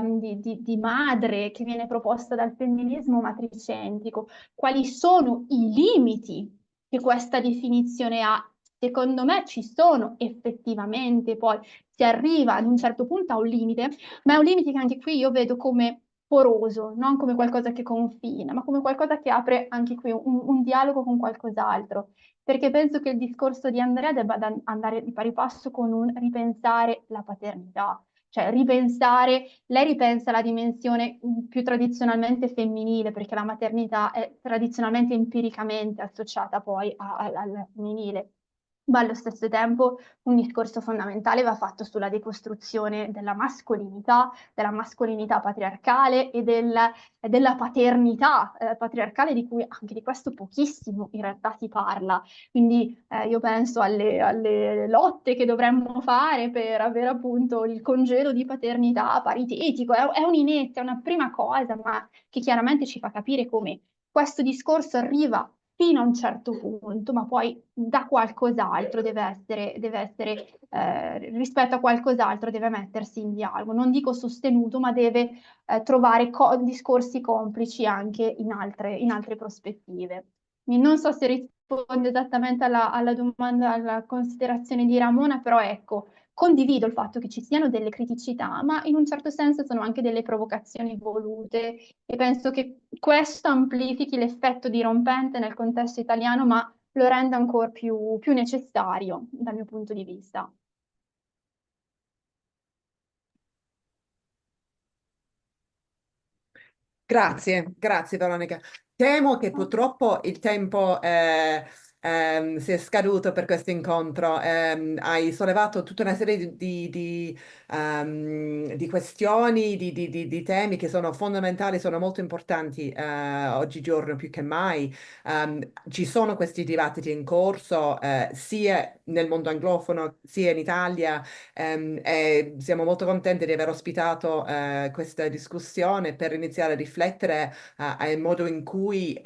di madre che viene proposta dal femminismo matricentrico? Quali sono i limiti che questa definizione ha? Secondo me ci sono effettivamente, poi si arriva ad un certo punto a un limite, ma è un limite che anche qui io vedo come poroso, non come qualcosa che confina, ma come qualcosa che apre anche qui un dialogo con qualcos'altro, perché penso che il discorso di Andrea debba andare di pari passo con un ripensare la paternità, cioè lei ripensa la dimensione più tradizionalmente femminile, perché la maternità è tradizionalmente empiricamente associata poi al femminile. ma allo stesso tempo un discorso fondamentale va fatto sulla decostruzione della mascolinità patriarcale e della paternità patriarcale, di cui anche di questo pochissimo in realtà si parla. Quindi io penso alle lotte che dovremmo fare per avere appunto il congedo di paternità paritetico. È un'inezia, è una prima cosa, ma che chiaramente ci fa capire come questo discorso arriva fino a un certo punto, ma poi da qualcos'altro rispetto a qualcos'altro deve mettersi in dialogo. Non dico sostenuto, ma deve trovare discorsi complici anche in altre prospettive. Quindi non so se rispondo esattamente alla domanda, alla considerazione di Ramona, però ecco, condivido il fatto che ci siano delle criticità, ma in un certo senso sono anche delle provocazioni volute e penso che questo amplifichi l'effetto dirompente nel contesto italiano, ma lo renda ancora più necessario dal mio punto di vista. Grazie Veronica. Temo che purtroppo il tempo si è scaduto per questo incontro. Hai sollevato tutta una serie di questioni, di temi che sono fondamentali, sono molto importanti oggigiorno più che mai. Ci sono questi dibattiti in corso sia nel mondo anglofono sia in Italia. E siamo molto contenti di aver ospitato questa discussione per iniziare a riflettere al modo in cui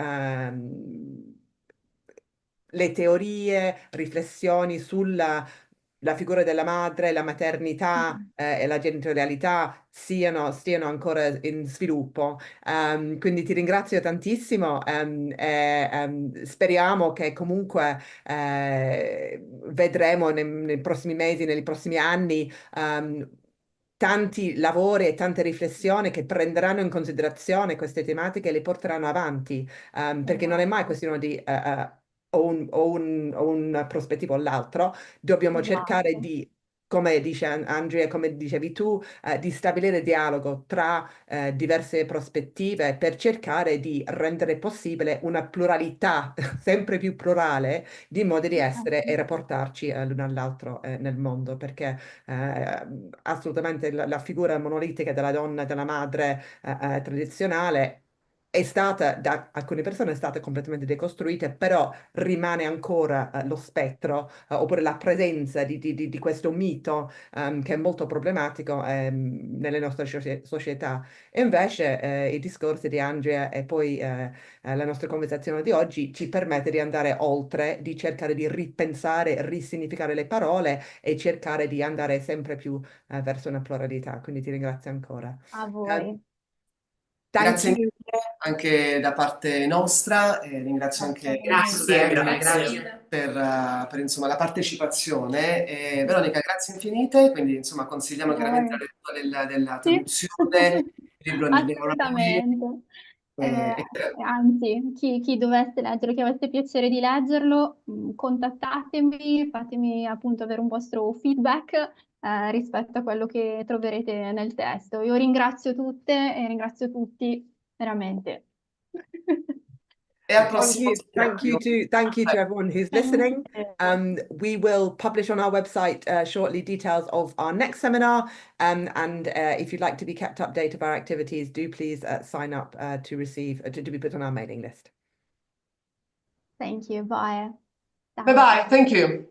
le teorie, riflessioni sulla la figura della madre, la maternità e la genitorialità stiano ancora in sviluppo. Quindi ti ringrazio tantissimo e speriamo che comunque vedremo nei prossimi mesi, nei prossimi anni, tanti lavori e tante riflessioni che prenderanno in considerazione queste tematiche e le porteranno avanti, perché non è mai questione di o un prospettivo o l'altro, dobbiamo cercare Esatto. di, come dice Andrea, come dicevi tu, di stabilire dialogo tra diverse prospettive per cercare di rendere possibile una pluralità sempre più plurale di modi di essere e rapportarci l'uno all'altro nel mondo, perché assolutamente la figura monolitica della donna e della madre tradizionale è stata, da alcune persone è stata completamente decostruita, però rimane ancora lo spettro oppure la presenza di questo mito che è molto problematico nelle nostre società. E invece i discorsi di Andrea e poi la nostra conversazione di oggi ci permette di andare oltre, di cercare di ripensare, risignificare le parole e cercare di andare sempre più verso una pluralità. Quindi ti ringrazio ancora. A Eh, voi. thank Grazie you. mille anche da parte nostra e ringrazio anche Grazie, grazie per, insomma, la partecipazione. E, Veronica, grazie infinite, quindi insomma consigliamo A chiaramente la voi. lettura della Sì, traduzione, il libro di Andrea O'Reilly. assolutamente. E, e- Anzi, chi dovesse leggere, chi avesse piacere di leggerlo, contattatemi, fatemi appunto avere un vostro feedback rispetto a quello che troverete nel testo. Io ringrazio tutte e ringrazio tutti veramente. e al prossimo Thank seminario. you to everyone who's listening. We will publish on our website shortly details of our next seminar. And if you'd like to be kept updated of our activities, do please sign up to receive to be put on our mailing list. Thank you. Bye. Bye bye, thank you.